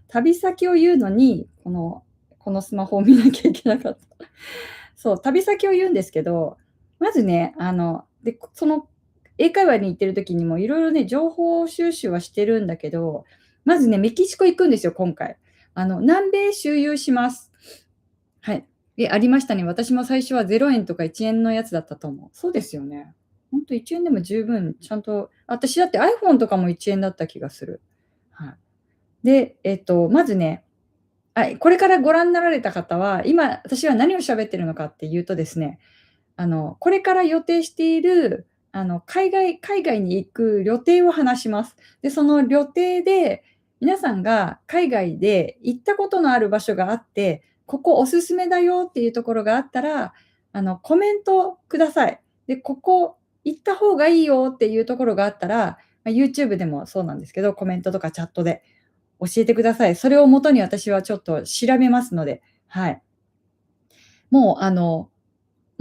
旅先を言うのに、このスマホを見なきゃいけなかった。そう、旅先を言うんですけど、まずね、で、その英会話に行ってる時にもいろいろね、情報収集はしてるんだけど、まずね、メキシコ行くんですよ、今回。南米周遊します。はい。ありましたね。私も最初は0円とか1円のやつだったと思う。そうですよね。ほんと1円でも十分ちゃんと私だって iPhone とかも1円だった気がする。はい。で、まずね、これからご覧になられた方は、今私は何を喋ってるのかっていうとですね、これから予定している、海外に行く旅程を話します。で、その旅程で、皆さんが海外で行ったことのある場所があって、ここおすすめだよっていうところがあったら、コメントください。で、ここ行った方がいいよっていうところがあったら、YouTube でもそうなんですけど、コメントとかチャットで教えてください。それをもとに私はちょっと調べますので、はい。もう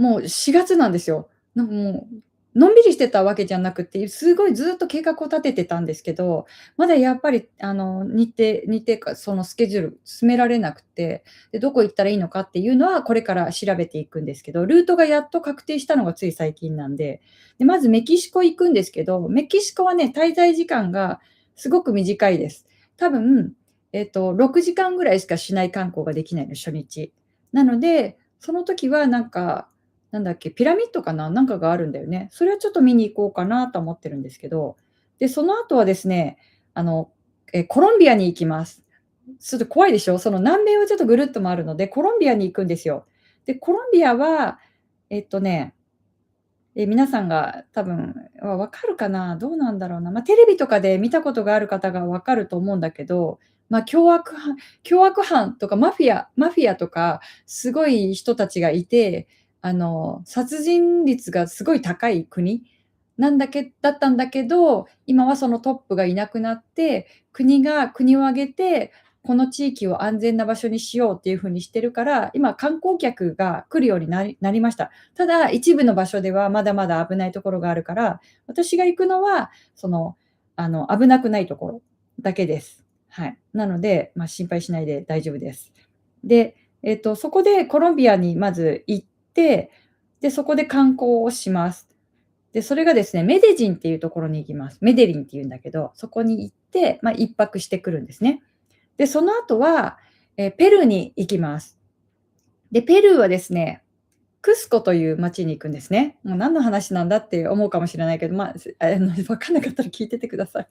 もう4月なんですよ。なんかもう、のんびりしてたわけじゃなくて、すごいずっと計画を立ててたんですけど、まだやっぱり日程か、そのスケジュール進められなくて、で、どこ行ったらいいのかっていうのはこれから調べていくんですけど、ルートがやっと確定したのがつい最近なんで、で、まずメキシコ行くんですけど、メキシコはね、滞在時間がすごく短いです。多分、6時間ぐらいしかしない観光ができないの、初日。なので、その時はなんかなんだっけ、ピラミッドかな、なんかがあるんだよね。それはちょっと見に行こうかなと思ってるんですけど、で、その後はですね、あの、コロンビアに行きます。ちょっと怖いでしょ？その南米をちょっとぐるっと回るので、コロンビアに行くんですよ。で、コロンビアは、えっとね、皆さんが多分、分かるかな？どうなんだろうな。テレビとかで見たことがある方が分かると思うんだけど、凶悪犯とかマフィアとか、すごい人たちがいて、殺人率がすごい高い国だったんだけど、今はそのトップがいなくなって、国が国を挙げて、この地域を安全な場所にしようっていう風にしてるから、今観光客が来るようになりました。ただ、一部の場所ではまだまだ危ないところがあるから、私が行くのは、危なくないところだけです。はい。なので、心配しないで大丈夫です。で、そこでコロンビアにまず行って、で、そこで観光をします。で、それがですね、メデジンっていうところに行きます。メデリンっていうんだけど、そこに行って、1泊してくるんですね。で、その後は、ペルーに行きます。で、ペルーはですね、クスコという町に行くんですね。もう何の話なんだって思うかもしれないけど、分かんなかったら聞いててください。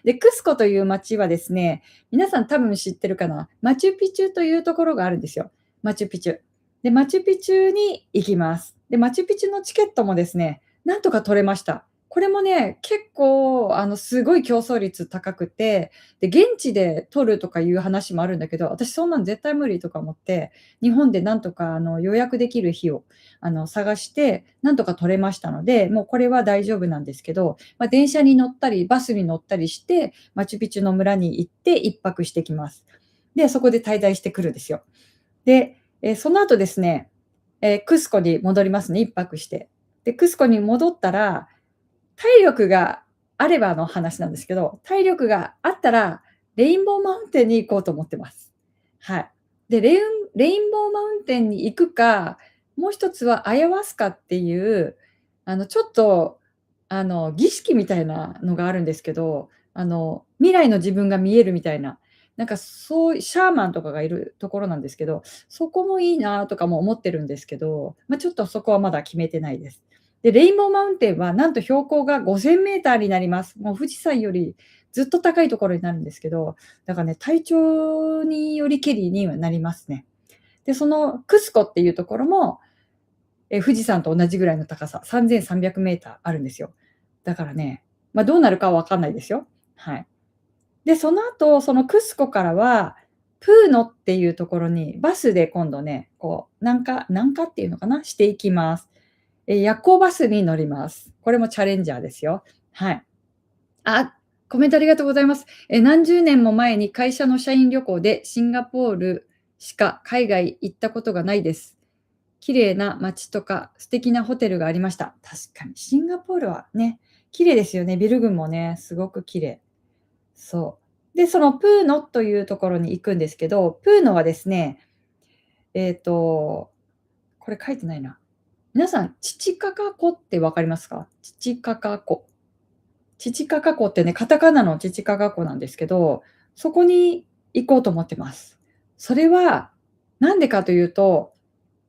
で、クスコという町はですね、皆さん多分知ってるかな、マチュピチュというところがあるんですよ。マチュピチュ。で、マチュピチュに行きます。で、マチュピチュのチケットもですね、なんとか取れました。これもね、結構すごい競争率高くて、で、現地で取るとかいう話もあるんだけど、私そんなん絶対無理とか思って、日本でなんとか予約できる日を探して、なんとか取れましたので、もうこれは大丈夫なんですけど、電車に乗ったり、バスに乗ったりして、マチュピチュの村に行って1泊してきます。で、そこで滞在してくるんですよ。で、その後ですね、クスコに戻りますね、1泊して。で、クスコに戻ったら、体力があればの話なんですけど、体力があったら、レインボーマウンテンに行こうと思ってます。はい。で、レインボーマウンテンに行くか、もう一つはアヤワスカっていう、ちょっと、儀式みたいなのがあるんですけど、未来の自分が見えるみたいな、なんかそういうシャーマンとかがいるところなんですけど、そこもいいなとかも思ってるんですけど、ちょっとそこはまだ決めてないです。で、レインボーマウンテンはなんと標高が5000メーターになります。もう富士山よりずっと高いところになるんですけど、だからね、体調によりけりにはなりますね。で、そのクスコっていうところも、富士山と同じぐらいの高さ、3300メーターあるんですよ。だからね、どうなるかは分かんないですよ。はい。で、その後、そのクスコからは、プーノっていうところにバスで今度ね、こう、南下っていうのかな、していきます。夜行バスに乗ります。これもチャレンジャーですよ。はい。あ、コメントありがとうございます。何十年も前に会社の社員旅行でシンガポールしか海外行ったことがないです。綺麗な街とか素敵なホテルがありました。確かにシンガポールはね、綺麗ですよね。ビル群もね、すごく綺麗。そう。で、そのプーノというところに行くんですけど、プーノはですね、これ書いてないな。皆さん、チチカカ湖って分かりますか？チチカカ湖。チチカカ湖ってね、カタカナのチチカカ湖なんですけど、そこに行こうと思ってます。それは、なんでかというと、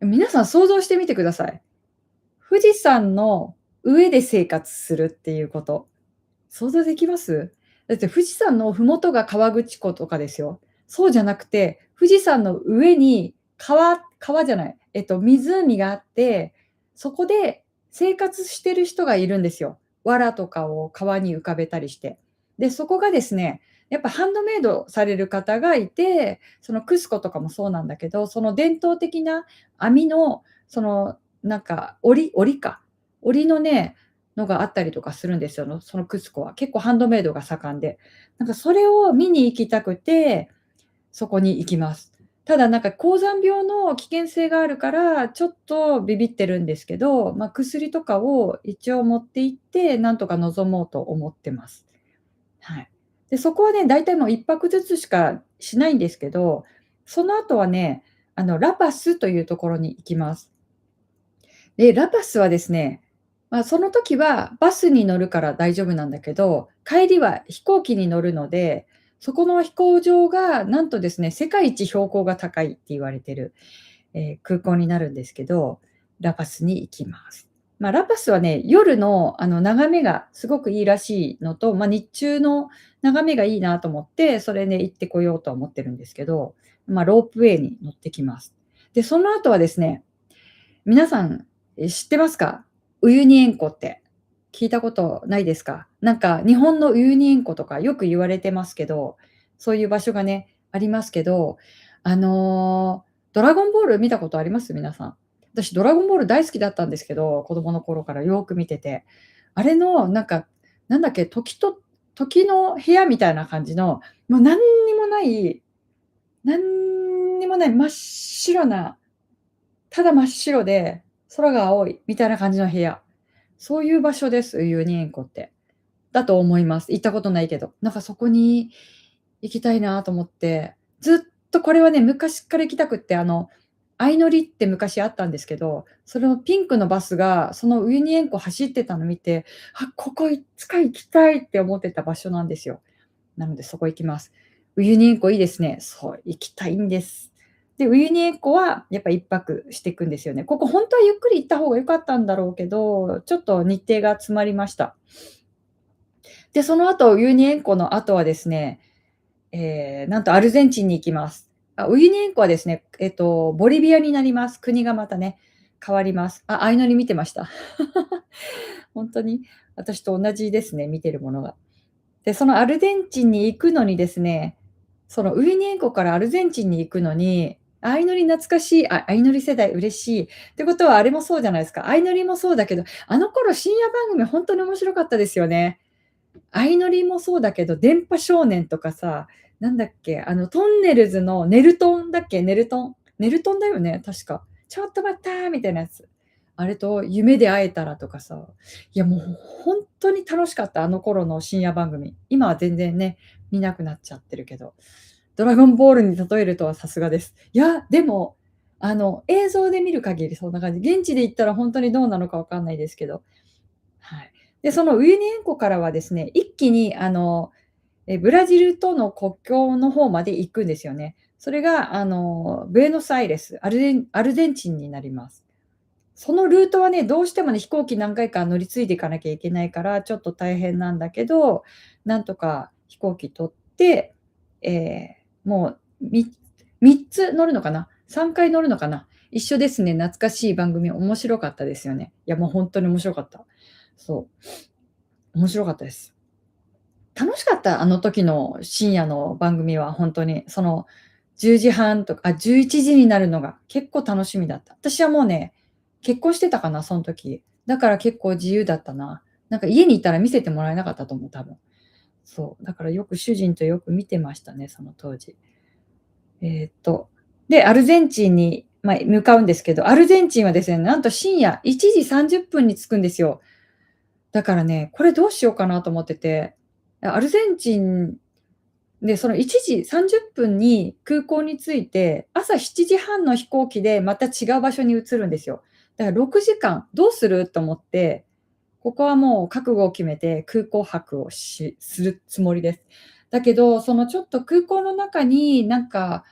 皆さん想像してみてください。富士山の上で生活するっていうこと。想像できます？だって富士山の麓が河口湖とかですよ。そうじゃなくて、富士山の上に川じゃない、湖があって、そこで生活してる人がいるんですよ。藁とかを川に浮かべたりして。で、そこがですね、やっぱハンドメイドされる方がいて、そのクスコとかもそうなんだけど、その伝統的な網の、その、なんか織のね、のがあったりとかするんですよ、そのクスコは。結構ハンドメイドが盛んで。なんかそれを見に行きたくて、そこに行きます。ただなんか高山病の危険性があるから、ちょっとビビってるんですけど、薬とかを一応持って行って、なんとか臨もうと思ってます。はい。で、そこはね、だいたいもう1泊ずつしかしないんですけど、その後はね、ラパスというところに行きます。で、ラパスはですね、その時はバスに乗るから大丈夫なんだけど、帰りは飛行機に乗るので、そこの飛行場がなんとですね、世界一標高が高いって言われてる、空港になるんですけど、ラパスに行きます。ラパスはね、夜の眺めがすごくいいらしいのと、日中の眺めがいいなと思って、それね、行ってこようとは思ってるんですけど、ロープウェイに乗ってきます。で、その後はですね、皆さん、知ってますか？ウユニ塩湖って。聞いたことないですか？なんか日本のウユニ塩湖とかよく言われてますけど、そういう場所がね、ありますけど、ドラゴンボール見たことあります？皆さん。私ドラゴンボール大好きだったんですけど、子供の頃からよく見てて。あれのなんか、なんだっけ、時の部屋みたいな感じの、もうなんにもない真っ白な、ただ真っ白で、空が青いみたいな感じの部屋。そういう場所です、ウユニ塩湖って。だと思います。行ったことないけど。なんかそこに行きたいなと思って、ずっとこれはね、昔から行きたくって、相乗りって昔あったんですけど、それのピンクのバスが、そのウユニ塩湖走ってたの見て、あ、ここいつか行きたいって思ってた場所なんですよ。なのでそこ行きます。ウユニ塩湖いいですね。そう、行きたいんです。で、ウユニ塩湖はやっぱ1泊していくんですよね。ここ本当はゆっくり行った方が良かったんだろうけど、ちょっと日程が詰まりました。で、その後、ウユニ塩湖の後はですね、なんとアルゼンチンに行きます。ウユニ塩湖はですね、ボリビアになります。国がまたね、変わります。相乗り見てました。本当に私と同じですね、見てるものが。で、そのアルゼンチンに行くのにですね、そのウユニ塩湖からアルゼンチンに行くのに、相乗り懐かしい、相乗り世代嬉しい。ってことはあれもそうじゃないですか。相乗りもそうだけど、あの頃深夜番組ほんとに面白かったですよね。相乗りもそうだけど、電波少年とかさ、なんだっけ、トンネルズのネルトンだっけ、ネルトンだよね、確か。ちょっと待ったみたいなやつ。あれと夢で会えたらとかさ、いやもうほんとに楽しかった、あの頃の深夜番組。今は全然ね、見なくなっちゃってるけど。ドラゴンボールに例えるとはさすがです。いや、でも、映像で見る限りそんな感じ。現地で行ったらほんとにどうなのかわかんないですけど。はい。で、そのウユニ塩湖からはですね、一気にブラジルとの国境の方まで行くんですよね。それがブエノスアイレス、アルゼンチンになります。そのルートはね、どうしてもね、飛行機何回か乗り継いでいかなきゃいけないから、ちょっと大変なんだけど、なんとか飛行機取って、もう3つ乗るのかな、3回乗るのかな。一緒ですね、懐かしい番組面白かったですよね。いや、もうほんとに面白かった。そう、面白かったです。楽しかった、あの時の深夜の番組はほんとに。その10時半とか、11時になるのが結構楽しみだった。私はもうね、結婚してたかな、そん時。だから結構自由だったな。なんか家にいたら見せてもらえなかったと思う、多分。そう、だからよく主人とよく見てましたね、その当時。えっと、で、アルゼンチンに、向かうんですけど、アルゼンチンはですね、なんと深夜1時30分に着くんですよ。だからね、これどうしようかなと思ってて、アルゼンチンで、その1時30分に空港に着いて、朝7時半の飛行機でまた違う場所に移るんですよ。だから6時間どうすると思って、ここはもう覚悟を決めて空港泊をするつもりです。だけど、そのちょっと空港の中になんか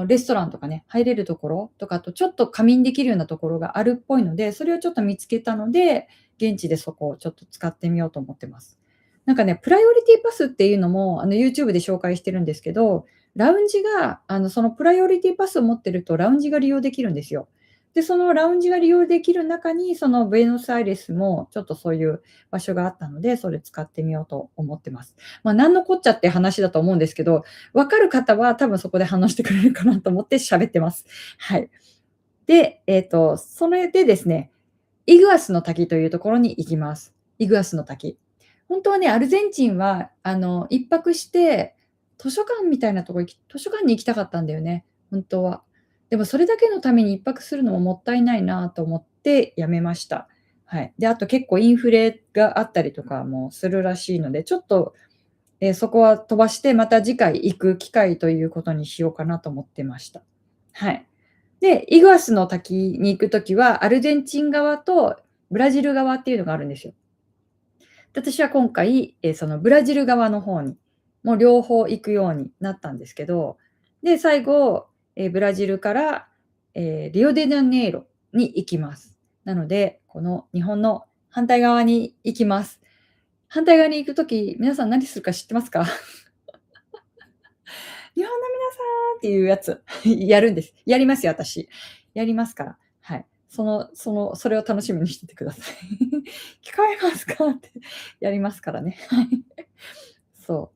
レストランとかね、入れるところとか、あとちょっと仮眠できるようなところがあるっぽいので、それをちょっと見つけたので、現地でそこをちょっと使ってみようと思ってます。なんかね、プライオリティパスっていうのも、YouTube で紹介してるんですけど、ラウンジが、そのプライオリティパスを持ってると、ラウンジが利用できるんですよ。で、そのラウンジが利用できる中に、そのブエノスアイレスもちょっとそういう場所があったので、それ使ってみようと思ってます。なんのこっちゃって話だと思うんですけど、分かる方は多分そこで話してくれるかなと思って喋ってます。はい。で、それでですね、イグアスの滝というところに行きます。イグアスの滝。本当はね、アルゼンチンは、1泊して、図書館に行きたかったんだよね、本当は。でもそれだけのために1泊するのももったいないなと思ってやめました。はい。で、あと結構インフレがあったりとかもするらしいので、ちょっと、そこは飛ばして、また次回行く機会ということにしようかなと思ってました。はい。で、イグアスの滝に行くときは、アルゼンチン側とブラジル側っていうのがあるんですよ。で、私は今回、そのブラジル側の方に、もう両方行くようになったんですけど、で、最後、ブラジルから、リオデジャネイロに行きます。なので、この日本の反対側に行きます。反対側に行くとき、皆さん何するか知ってますか？日本の皆さんっていうやつやるんです。やりますよ、私。やりますから。はい。それを楽しみにしててください。聞こえますかってやりますからね。はい。そ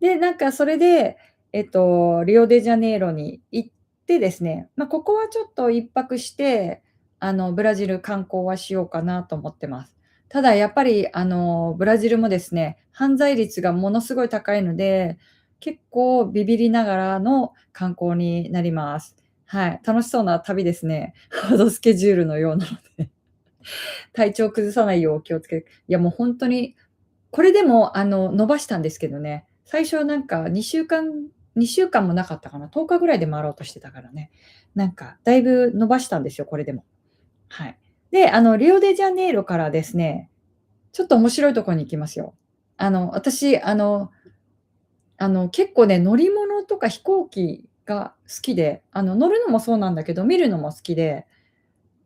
う。で、なんかそれで、リオデジャネイロに行ってですね、ここはちょっと1泊して、ブラジル観光はしようかなと思ってます。ただやっぱり、ブラジルもですね、犯罪率がものすごい高いので、結構ビビりながらの観光になります。はい、楽しそうな旅ですね。ハードスケジュールのようなので、体調崩さないようお気をつけいやもうほんとにこれでも、伸ばしたんですけどね、最初なんか2週間もなかったかな、10日ぐらいで回ろうとしてたからね。なんかだいぶ伸ばしたんですよ、これでも。はい。で、リオデジャネイロからですね、ちょっと面白いとこに行きますよ。私、結構ね、乗り物とか飛行機が好きで、乗るのもそうなんだけど、見るのも好きで、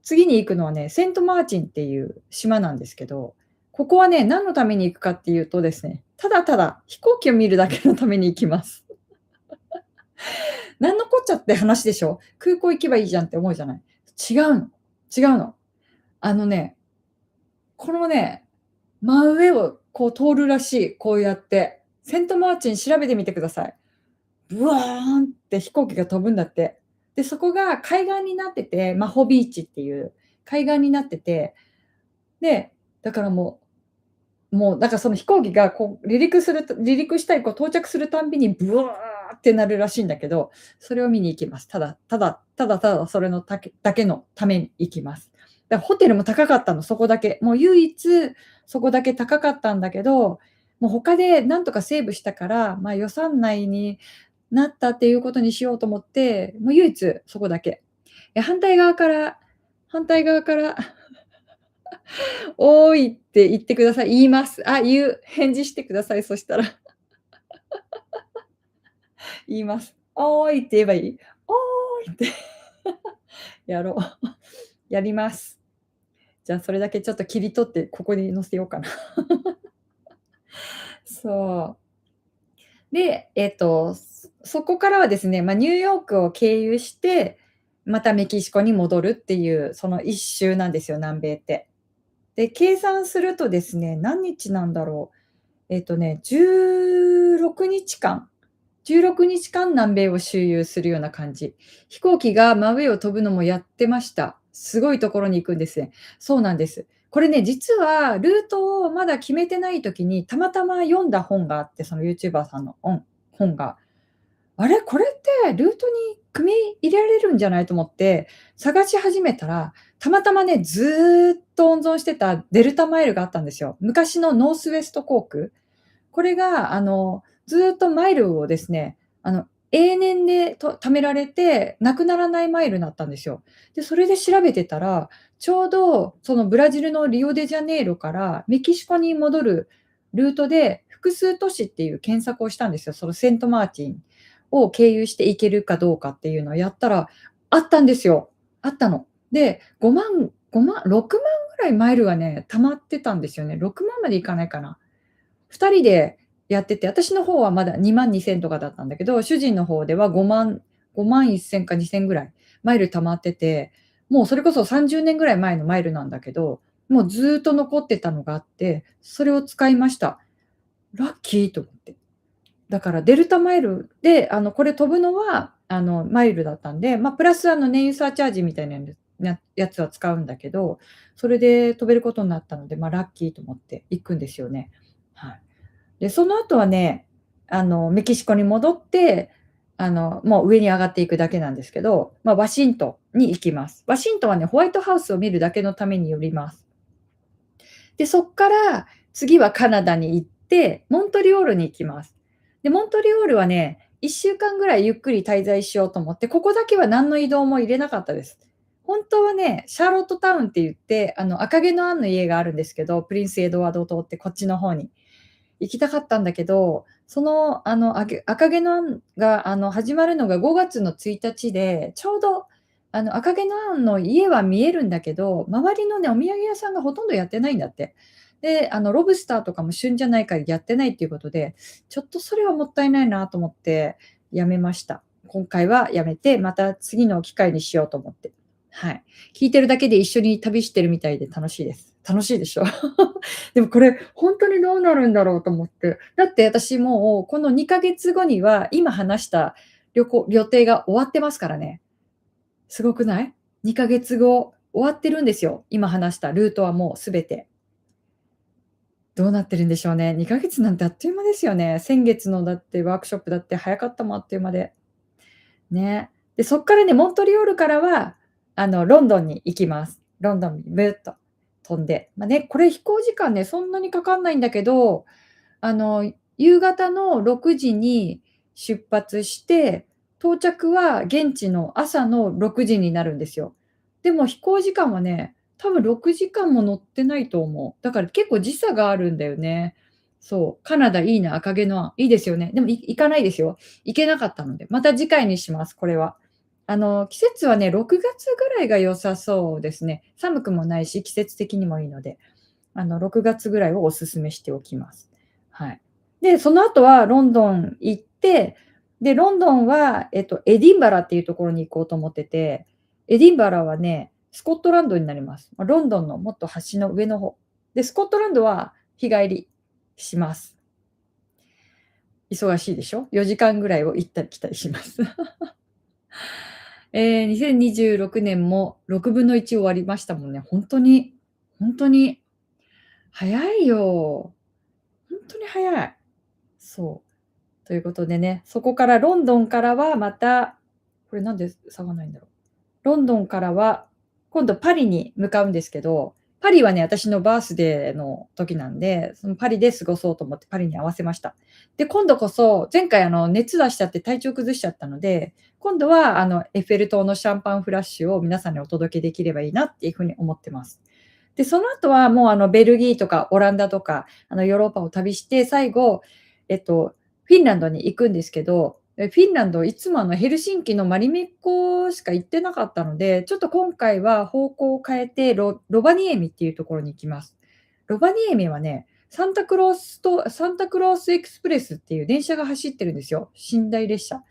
次に行くのはね、セントマーチンっていう島なんですけど、ここはね、何のために行くかっていうとですね、ただただ飛行機を見るだけのために行きます。なんのこっちゃって話でしょ。空港行けばいいじゃんって思うじゃない。違うの。違うの。あのね、このね、真上をこう通るらしい、こうやって。セントマーチン調べてみてください。ブワーンって飛行機が飛ぶんだって。で、そこが海岸になってて、マホビーチっていう海岸になってて、で、だからもうだからその飛行機がこう離陸したり、こう到着するたんびにブワーってなるらしいんだけど、それを見に行きます。ただそれのだけのために行きます。だからホテルも高かったの、そこだけ。もう唯一そこだけ高かったんだけど、もう他でなんとかセーブしたから、予算内になったっていうことにしようと思って、もう唯一そこだけ。反対側から「おーい」って言ってください。言います。返事してください、そしたら。言います。「おーい」って言えばいい？「おーい」ってやろう。やります。じゃあ、それだけちょっと切り取って、ここに載せようかな。そう。で、そこからはですね、ニューヨークを経由して、またメキシコに戻るっていう、その一周なんですよ、南米って。で、計算するとですね、何日なんだろう。16日間16日間南米を周遊するような感じ。飛行機が真上を飛ぶのもやってました。すごいところに行くんですね。そうなんです。これね、実はルートをまだ決めてない時に、たまたま読んだ本があって、そのユーチューバーさんの本が。あれ、これってルートに組み入れられるんじゃないと思って探し始めたら、たまたまね、ずっと温存してたデルタマイルがあったんですよ。昔のノースウェスト航空。これがずっとマイルをですね、永年で貯められて、なくならないマイルになったんですよ。で、それで調べてたら、ちょうどそのブラジルのリオデジャネイロからメキシコに戻るルートで、複数都市っていう検索をしたんですよ。そのセントマーチンを経由して行けるかどうかっていうのをやったら、あったんですよ。あったの。で、6万ぐらいマイルがね、貯まってたんですよね。6万までいかないかな。2人でやってて、私の方はまだ2万2千とかだったんだけど、主人の方では5万1000か2000ぐらいマイル貯まってて、もうそれこそ30年ぐらい前のマイルなんだけど、もうずっと残ってたのがあって、それを使いました。ラッキーと思って。だからデルタマイルで、これ飛ぶのは、マイルだったんで、プラス燃油サーチャージみたいなやつは使うんだけど、それで飛べることになったので、ラッキーと思って行くんですよね。はい。で、その後はね、メキシコに戻って、もう上に上がっていくだけなんですけど、ワシントンに行きます。ワシントンはね、ホワイトハウスを見るだけのために寄ります。で、そっから次はカナダに行って、モントリオールに行きます。で、モントリオールはね、1週間ぐらいゆっくり滞在しようと思って、ここだけは何の移動も入れなかったです。本当はね、シャーロットタウンって言って、赤毛のアンの家があるんですけど、プリンスエドワード島ってこっちの方に行きたかったんだけど、その、赤毛のアンが、始まるのが5月の1日で、ちょうど、赤毛のアンの家は見えるんだけど、周りのね、お土産屋さんがほとんどやってないんだって。で、ロブスターとかも旬じゃないからやってないっていうことで、ちょっとそれはもったいないなと思ってやめました。今回はやめて、また次の機会にしようと思って。はい。聞いてるだけで一緒に旅してるみたいで楽しいです。楽しいでしょ？でもこれ、本当にどうなるんだろうと思って。だって私もうこの2ヶ月後には、今話した旅程が終わってますからね。すごくない？ 2 ヶ月後、終わってるんですよ。今話したルートはもうすべて。どうなってるんでしょうね。2ヶ月なんてあっという間ですよね。先月のだってワークショップだって早かったもん、あっという間で。ね。で、そっからね、モントリオールからは、ロンドンに行きます。ロンドンにブーっと飛んで。これ飛行時間ね、そんなにかかんないんだけど、夕方の6時に出発して、到着は現地の朝の6時になるんですよ。でも飛行時間はね、多分6時間も乗ってないと思う。だから結構時差があるんだよね。そう、カナダいいな、赤毛のアン、いいですよね。でも行かないですよ。行けなかったので、また次回にします、これは。季節はね、6月ぐらいが良さそうですね。寒くもないし、季節的にもいいので、6月ぐらいをお勧めしておきます。はい。で、その後はロンドン行って、で、ロンドンは、エディンバラっていうところに行こうと思ってて、エディンバラはね、スコットランドになります。ロンドンのもっと端の上の方。で、スコットランドは日帰りします。忙しいでしょ？ 4 時間ぐらいを行ったり来たりします。2026年も6分の1終わりましたもんね。本当に、本当に早いよ。本当に早い。そう。ということでね、そこからロンドンからはまた、これなんで下がないんだろう。ロンドンからは、今度パリに向かうんですけど、パリはね、私のバースデーの時なんで、そのパリで過ごそうと思ってパリに合わせました。で、今度こそ、前回熱出しちゃって体調崩しちゃったので、今度はエッフェル塔のシャンパンフラッシュを皆さんにお届けできればいいなっていうふうに思ってます。で、その後はもうベルギーとかオランダとか、ヨーロッパを旅して、最後、フィンランドに行くんですけど、フィンランドいつもヘルシンキのマリメッコしか行ってなかったので、ちょっと今回は方向を変えて、ロバニエミっていうところに行きます。ロバニエミはね、サンタクロースエクスプレスっていう電車が走ってるんですよ。寝台列車。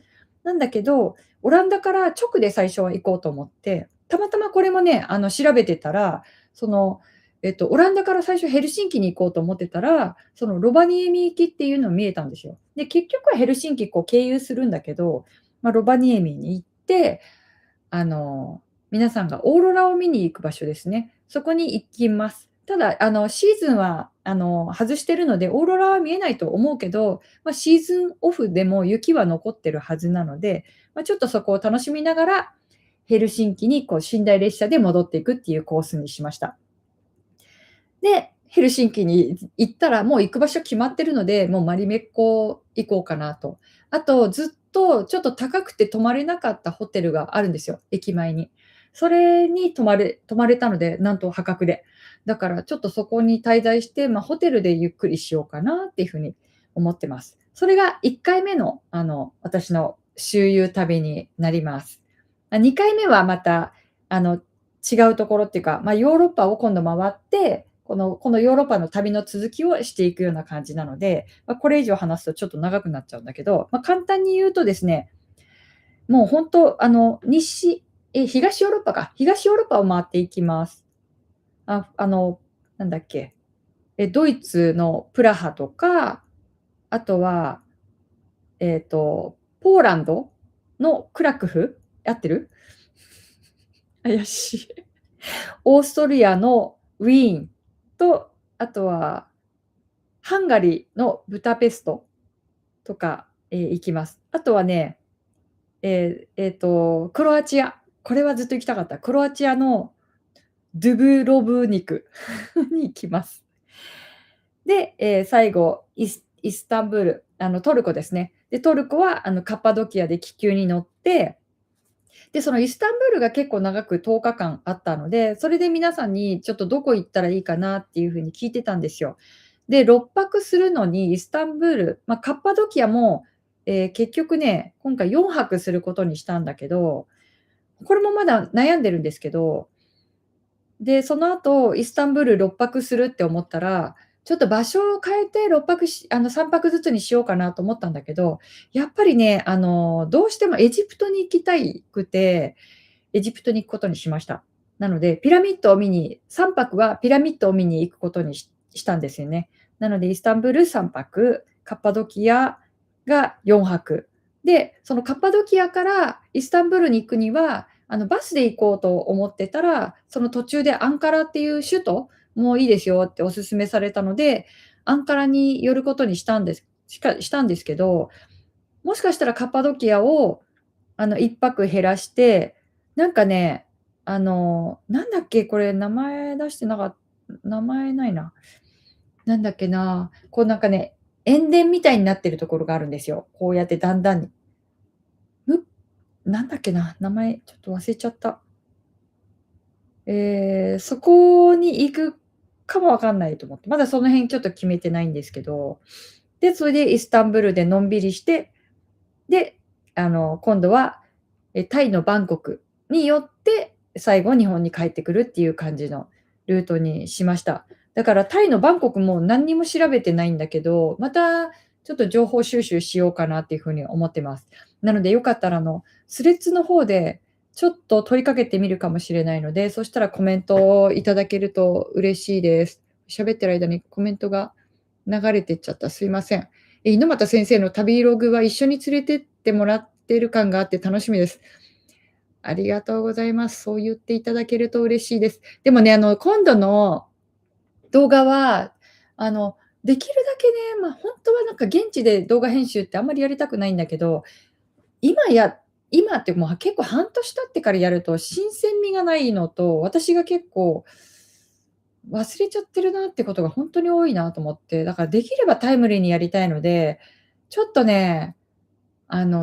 なんだけど、オランダから直で最初は行こうと思って、たまたまこれもね、調べてたら、その、オランダから最初ヘルシンキに行こうと思ってたら、そのロバニエミ行きっていうの見えたんですよ。で、結局はヘルシンキこう経由するんだけど、ロバニエミに行って、あの、皆さんがオーロラを見に行く場所ですね。そこに行きます。ただ、シーズンは、外してるので、オーロラは見えないと思うけど、シーズンオフでも雪は残ってるはずなので、ちょっとそこを楽しみながら、ヘルシンキにこう寝台列車で戻っていくっていうコースにしました。で、ヘルシンキに行ったら、もう行く場所決まってるので、もうマリメッコ行こうかなと。あと、ずっとちょっと高くて泊まれなかったホテルがあるんですよ、駅前に。それに泊まれたので、なんと破格で。だからちょっとそこに滞在して、ホテルでゆっくりしようかなっていう風に思ってます。それが1回目の、私の周遊旅になります。2回目はまた、違うところっていうか、ヨーロッパを今度回って、このヨーロッパの旅の続きをしていくような感じなので、これ以上話すとちょっと長くなっちゃうんだけど、簡単に言うとですね、もう本当、東ヨーロッパか。東ヨーロッパを回っていきます。なんだっけ、ドイツのプラハとか、あとは、ポーランドのクラクフ合ってる？怪しい。オーストリアのウィーンと、あとはハンガリーのブダペストとか、行きます。あとはね、クロアチア、これはずっと行きたかった。クロアチアのドゥブロブニクに行きます。で、最後、イスタンブール、トルコですね。で、トルコはカッパドキアで気球に乗って、で、そのイスタンブールが結構長く10日間あったので、それで皆さんにちょっとどこ行ったらいいかなっていう風に聞いてたんですよ。で、6泊するのにイスタンブール、カッパドキアも、結局ね、今回4泊することにしたんだけど、これもまだ悩んでるんですけど、で、その後、イスタンブール6泊するって思ったら、ちょっと場所を変えて6泊3泊ずつにしようかなと思ったんだけど、やっぱりね、どうしてもエジプトに行きたいくて、エジプトに行くことにしました。なので、ピラミッドを見に3泊はピラミッドを見に行くことにしたんですよね。なので、イスタンブール3泊、カッパドキアが4泊。で、そのカッパドキアからイスタンブールに行くには、バスで行こうと思ってたら、その途中でアンカラっていう首都もいいですよってお勧めされたので、アンカラに寄ることにしたんですけど、もしかしたらカッパドキアを1泊減らして、なんかね、なんだっけ、これ名前出してなかっ名前ないな。なんだっけな、こうなんかね、塩田みたいになってるところがあるんですよ。こうやってだんだんに。むなんだっけな、名前ちょっと忘れちゃった。そこに行くかもわかんないと思って、まだその辺ちょっと決めてないんですけど、で、それでイスタンブールでのんびりして、で、今度は、タイのバンコクに寄って、最後日本に帰ってくるっていう感じのルートにしました。だからタイのバンコクも何にも調べてないんだけど、またちょっと情報収集しようかなっていう風に思ってます。なのでよかったらスレッズの方でちょっと問いかけてみるかもしれないので、そしたらコメントをいただけると嬉しいです。喋ってる間にコメントが流れてっちゃった。すいません。猪俣先生の旅ログは一緒に連れてってもらってる感があって楽しみです。ありがとうございます。そう言っていただけると嬉しいです。でもね、今度の動画は、できるだけね、本当はなんか現地で動画編集ってあんまりやりたくないんだけど、今や今ってもう結構半年経ってからやると新鮮味がないのと、私が結構忘れちゃってるなってことが本当に多いなと思って、だからできればタイムリーにやりたいので、ちょっとね、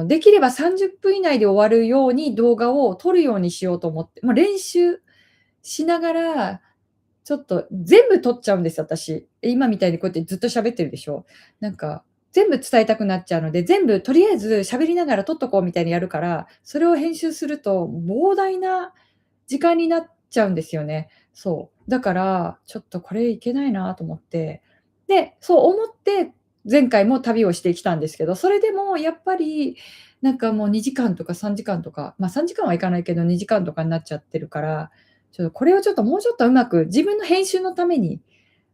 できれば30分以内で終わるように動画を撮るようにしようと思って、練習しながら、ちょっと全部撮っちゃうんですよ、私。今みたいにこうやってずっと喋ってるでしょ。なんか、全部伝えたくなっちゃうので、全部とりあえず喋りながら撮っとこうみたいにやるから、それを編集すると膨大な時間になっちゃうんですよね。そう。だから、ちょっとこれいけないなと思って。で、そう思って前回も旅をしてきたんですけど、それでもやっぱり、なんかもう2時間とか3時間とか、3時間はいかないけど2時間とかになっちゃってるから、これをちょっともうちょっとうまく、自分の編集のために、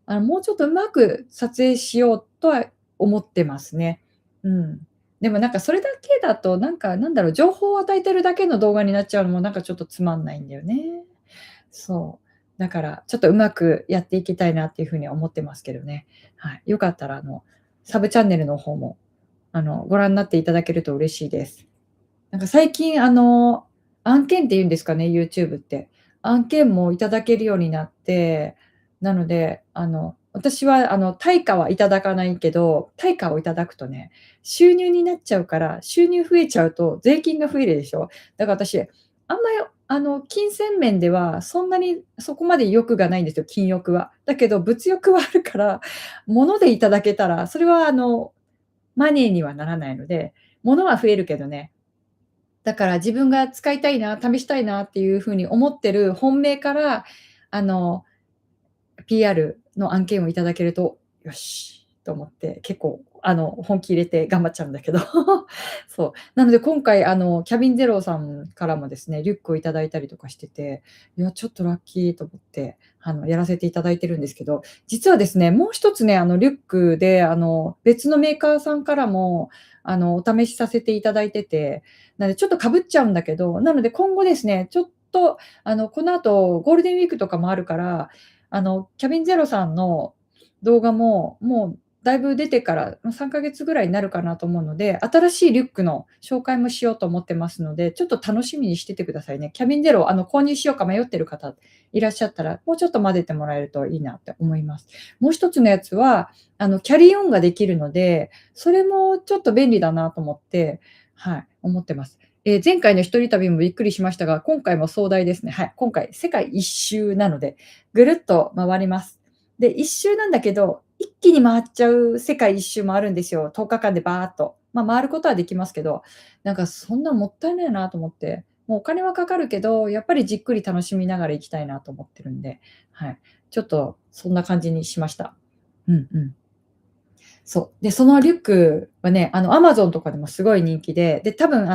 もうちょっとうまく撮影しようとは思ってますね。うん。でもなんかそれだけだと、なんかなんだろう、情報を与えてるだけの動画になっちゃうのもなんかちょっとつまんないんだよね。そう。だからちょっとうまくやっていきたいなっていう風には思ってますけどね。はい。よかったらサブチャンネルの方も、ご覧になっていただけると嬉しいです。なんか最近案件って言うんですかね、YouTube って。案件もいただけるようになって、なので、私は対価はいただかないけど、対価をいただくとね、収入になっちゃうから、収入増えちゃうと税金が増えるでしょ。だから私、あんまり金銭面ではそんなにそこまで欲がないんですよ、金欲は。だけど物欲はあるから、物でいただけたら、それはマネーにはならないので、物は増えるけどね、だから自分が使いたいな、試したいなっていう風に思ってる本命から、あの、PR の案件をいただけると、よしと思って、結構本気入れて頑張っちゃうんだけど。そう。なので今回キャビンゼロさんからもですね、リュックをいただいたりとかしてて、いや、ちょっとラッキーと思って、やらせていただいてるんですけど、実はですね、もう一つね、リュックで、別のメーカーさんからも、お試しさせていただいてて、なのでちょっとかぶっちゃうんだけど、なので今後ですね、ちょっと、この後ゴールデンウィークとかもあるから、キャビンゼロさんの動画も、もうだいぶ出てから、3ヶ月ぐらいになるかなと思うので、新しいリュックの紹介もしようと思ってますので、ちょっと楽しみにしててくださいね。キャビンゼロ、購入しようか迷ってる方いらっしゃったら、もうちょっと混ぜてもらえるといいなって思います。もう一つのやつは、キャリーオンができるので、それもちょっと便利だなと思って、はい、思ってます。前回の一人旅もびっくりしましたが、今回も壮大ですね。はい、今回世界一周なので、ぐるっと回ります。で、一周なんだけど、一気に回っちゃう世界一周もあるんですよ。10日間でバーっと。回ることはできますけど、なんかそんなもったいないなと思って、もうお金はかかるけど、やっぱりじっくり楽しみながら行きたいなと思ってるんで、はい。ちょっとそんな感じにしました。うんうん。そう。で、そのリュックはね、Amazon とかでもすごい人気で、で、多分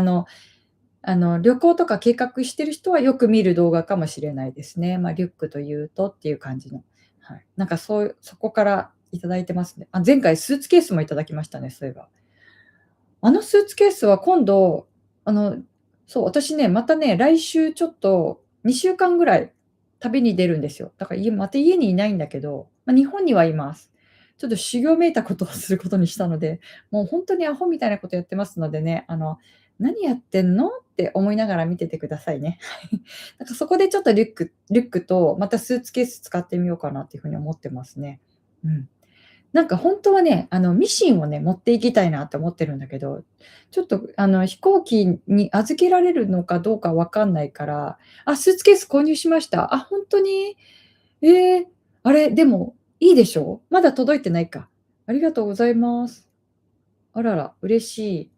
旅行とか計画してる人はよく見る動画かもしれないですね。リュックというとっていう感じの。はい。なんかそこからいただいてますね。前回スーツケースもいただきましたね、そういえば。あのスーツケースは今度、あの、そう、私ね、またね、来週ちょっと2週間ぐらい旅に出るんですよ。だからまた家にいないんだけど、日本にはいます。ちょっと修行めいたことをすることにしたので、もう本当にアホみたいなことやってますのでね、何やってんのって思いながら見ててくださいね。なんかそこでちょっとリュックとまたスーツケース使ってみようかなっていうふうに思ってますね。うん。なんか本当はね、ミシンをね、持って行きたいなって思ってるんだけど、ちょっと飛行機に預けられるのかどうかわかんないから、スーツケース購入しました。本当に？ええ、あれ、でも、いいでしょ？まだ届いてないか。ありがとうございます。あらら、嬉しい。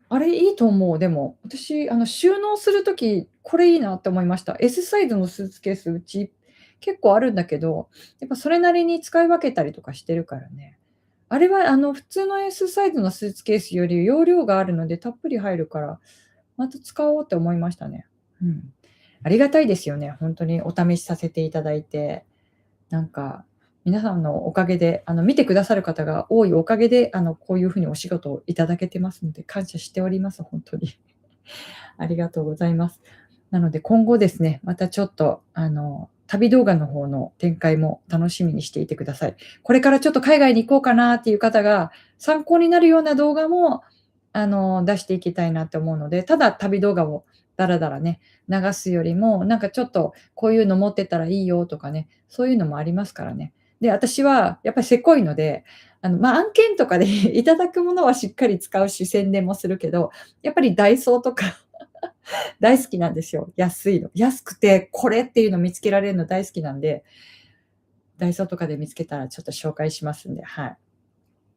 あれいいと思う、でも。私、収納する時、これいいなって思いました。S サイズのスーツケース、うち結構あるんだけど、やっぱそれなりに使い分けたりとかしてるからね。あれは普通の S サイズのスーツケースより容量があるのでたっぷり入るから、また使おうって思いましたね。うん。ありがたいですよね、ほんとにお試しさせていただいて。なんか、皆さんのおかげで、見てくださる方が多いおかげで、こういう風にお仕事をいただけてますので、感謝しております、ほんとに。ありがとうございます。なので今後ですね、またちょっと、旅動画の方の展開も楽しみにしていてください。これからちょっと海外に行こうかなっていう方が、参考になるような動画も、出していきたいなって思うので、ただ旅動画をだらだらね、流すよりも、なんかちょっとこういうの持ってたらいいよとかね、そういうのもありますからね。で、私はやっぱりせこいので、案件とかでいただくものはしっかり使うし、宣伝もするけど、やっぱりダイソーとか大好きなんですよ。安いの。安くて、これっていうの見つけられるの大好きなんで、ダイソーとかで見つけたらちょっと紹介しますんで、はい。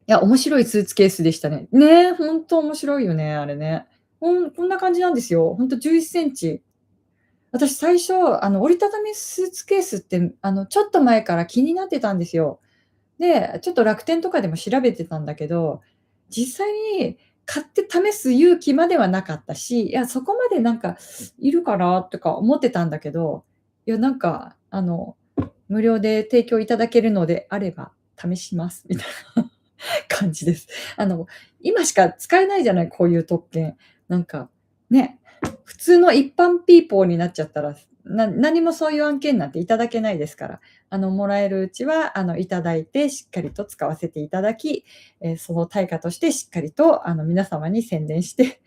いや、面白いスーツケースでしたね。ね、ほんと面白いよね、あれね。こんな感じなんですよ。ほんと11センチ。私最初、折りたたみスーツケースって、ちょっと前から気になってたんですよ。で、ちょっと楽天とかでも調べてたんだけど、実際に買って試す勇気まではなかったし、いや、そこまでなんかいるかなとか思ってたんだけど、いや、なんか、無料で提供いただけるのであれば試しますみたいな感じです。あの、今しか使えないじゃない、こういう特権。なんか、ね、普通の一般ピーポーになっちゃったら、何もそういう案件なんていただけないですから、もらえるうちは、いただいて、しっかりと使わせていただき、その対価としてしっかりと、皆様に宣伝して、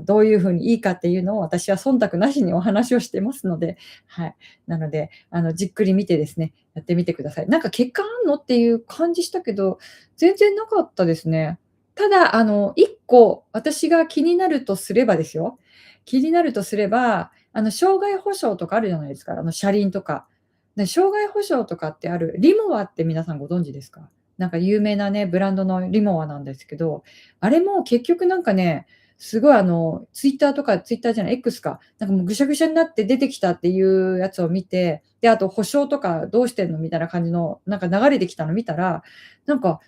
どういう風にいいかっていうのを私は忖度なしにお話をしてますので、はい。なので、じっくり見てですね、やってみてください。なんか結果あんのっていう感じしたけど、全然なかったですね。ただ、1個私が気になるとすればですよ。気になるとすれば、障害保障とかあるじゃないですか、車輪とか。で、障害保障とかってあるリモアって皆さんご存知ですか？なんか有名なね、ブランドのリモアなんですけど、あれも結局なんかね、すごいツイッターとかツイッターじゃない、X か、なんかもうぐしゃぐしゃになって出てきたっていうやつを見て、で、あと保証とかどうしてんのみたいな感じの、なんか流れてきたの見たら、なんか、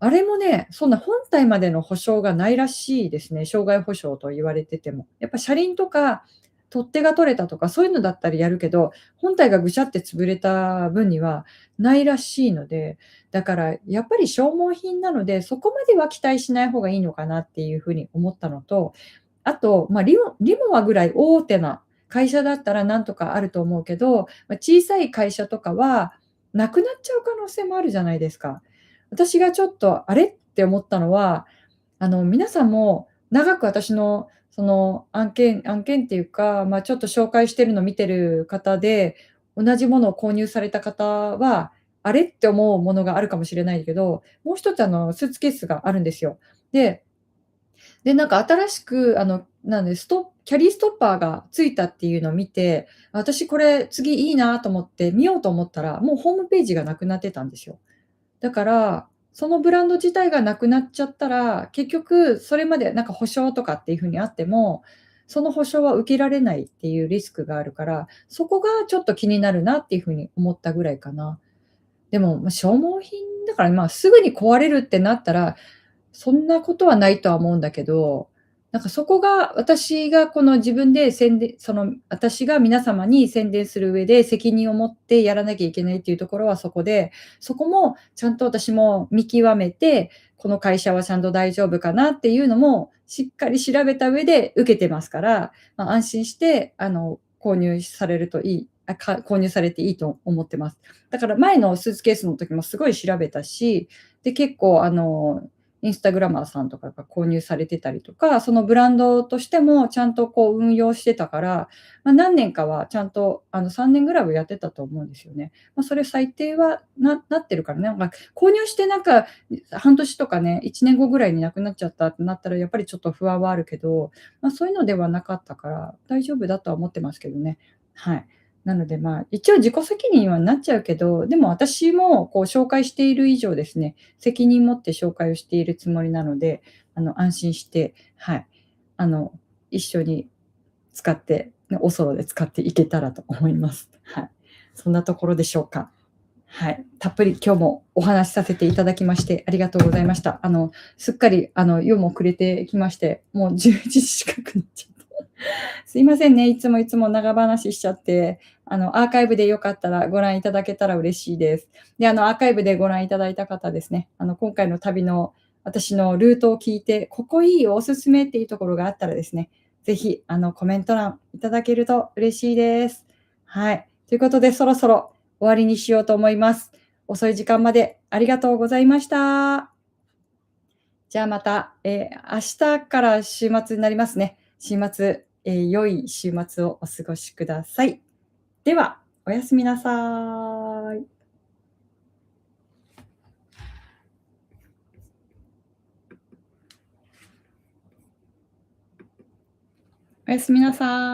あれもね、そんな本体までの保証がないらしいですね。障害保障と言われてても。やっぱ車輪とか取っ手が取れたとか、そういうのだったらやるけど、本体がぐしゃって潰れた分にはないらしいので、だからやっぱり消耗品なので、そこまでは期待しない方がいいのかなっていう風に思ったのと、あと、リモアぐらい大手な会社だったらなんとかあると思うけど、小さい会社とかはなくなっちゃう可能性もあるじゃないですか。私がちょっと、あれって思ったのは、皆さんも長く私のその案件っていうか、ちょっと紹介してるの見てる方で、同じものを購入された方は、あれって思うものがあるかもしれないけど、もう一つスーツケースがあるんですよ。で、なんか新しくなんで、キャリーストッパーがついたっていうのを見て、私これ次いいなと思って見ようと思ったら、もうホームページがなくなってたんですよ。だから、そのブランド自体がなくなっちゃったら、結局それまでなんか保証とかっていう風にあっても、その保証は受けられないっていうリスクがあるから、そこがちょっと気になるなっていう風に思ったぐらいかな。でも、消耗品だから、すぐに壊れるってなったら、そんなことはないとは思うんだけど、なんかそこが私がこの自分で私が皆様に宣伝する上で責任を持ってやらなきゃいけないっていうところはそこで、そこもちゃんと私も見極めて、この会社はちゃんと大丈夫かなっていうのもしっかり調べた上で受けてますから、安心して購入されていいと思ってます。だから前のスーツケースの時もすごい調べたし、で、結構インスタグラマーさんとかが購入されてたりとか、そのブランドとしてもちゃんとこう運用してたから、何年かはちゃんと3年ぐらいはやってたと思うんですよね。それ最低はなってるからね。購入してなんか半年とかね、1年後ぐらいになくなっちゃったってなったら、やっぱりちょっと不安はあるけど、そういうのではなかったから、大丈夫だとは思ってますけどね。はい。なので、一応自己責任はなっちゃうけど、でも私もこう紹介している以上ですね、責任持って紹介をしているつもりなので、安心して、はい、あの、一緒に使って、おそろで使っていけたらと思います。はい。そんなところでしょうか。はい。たっぷり今日もお話しさせていただきましてありがとうございました。すっかり夜も暮れてきまして、もう10時近くなっちゃった。すいませんね、いつもいつも長話しちゃって、アーカイブでよかったらご覧いただけたら嬉しいです。で、アーカイブでご覧いただいた方ですね、今回の旅の私のルートを聞いて、ここいいよ、おすすめっていうところがあったらですね、ぜひ、コメント欄いただけると嬉しいです。はい。ということで、そろそろ終わりにしようと思います。遅い時間までありがとうございました。じゃあまた、明日から週末になりますね。週末、良い週末をお過ごしください。では、おやすみなさい。おやすみなさい。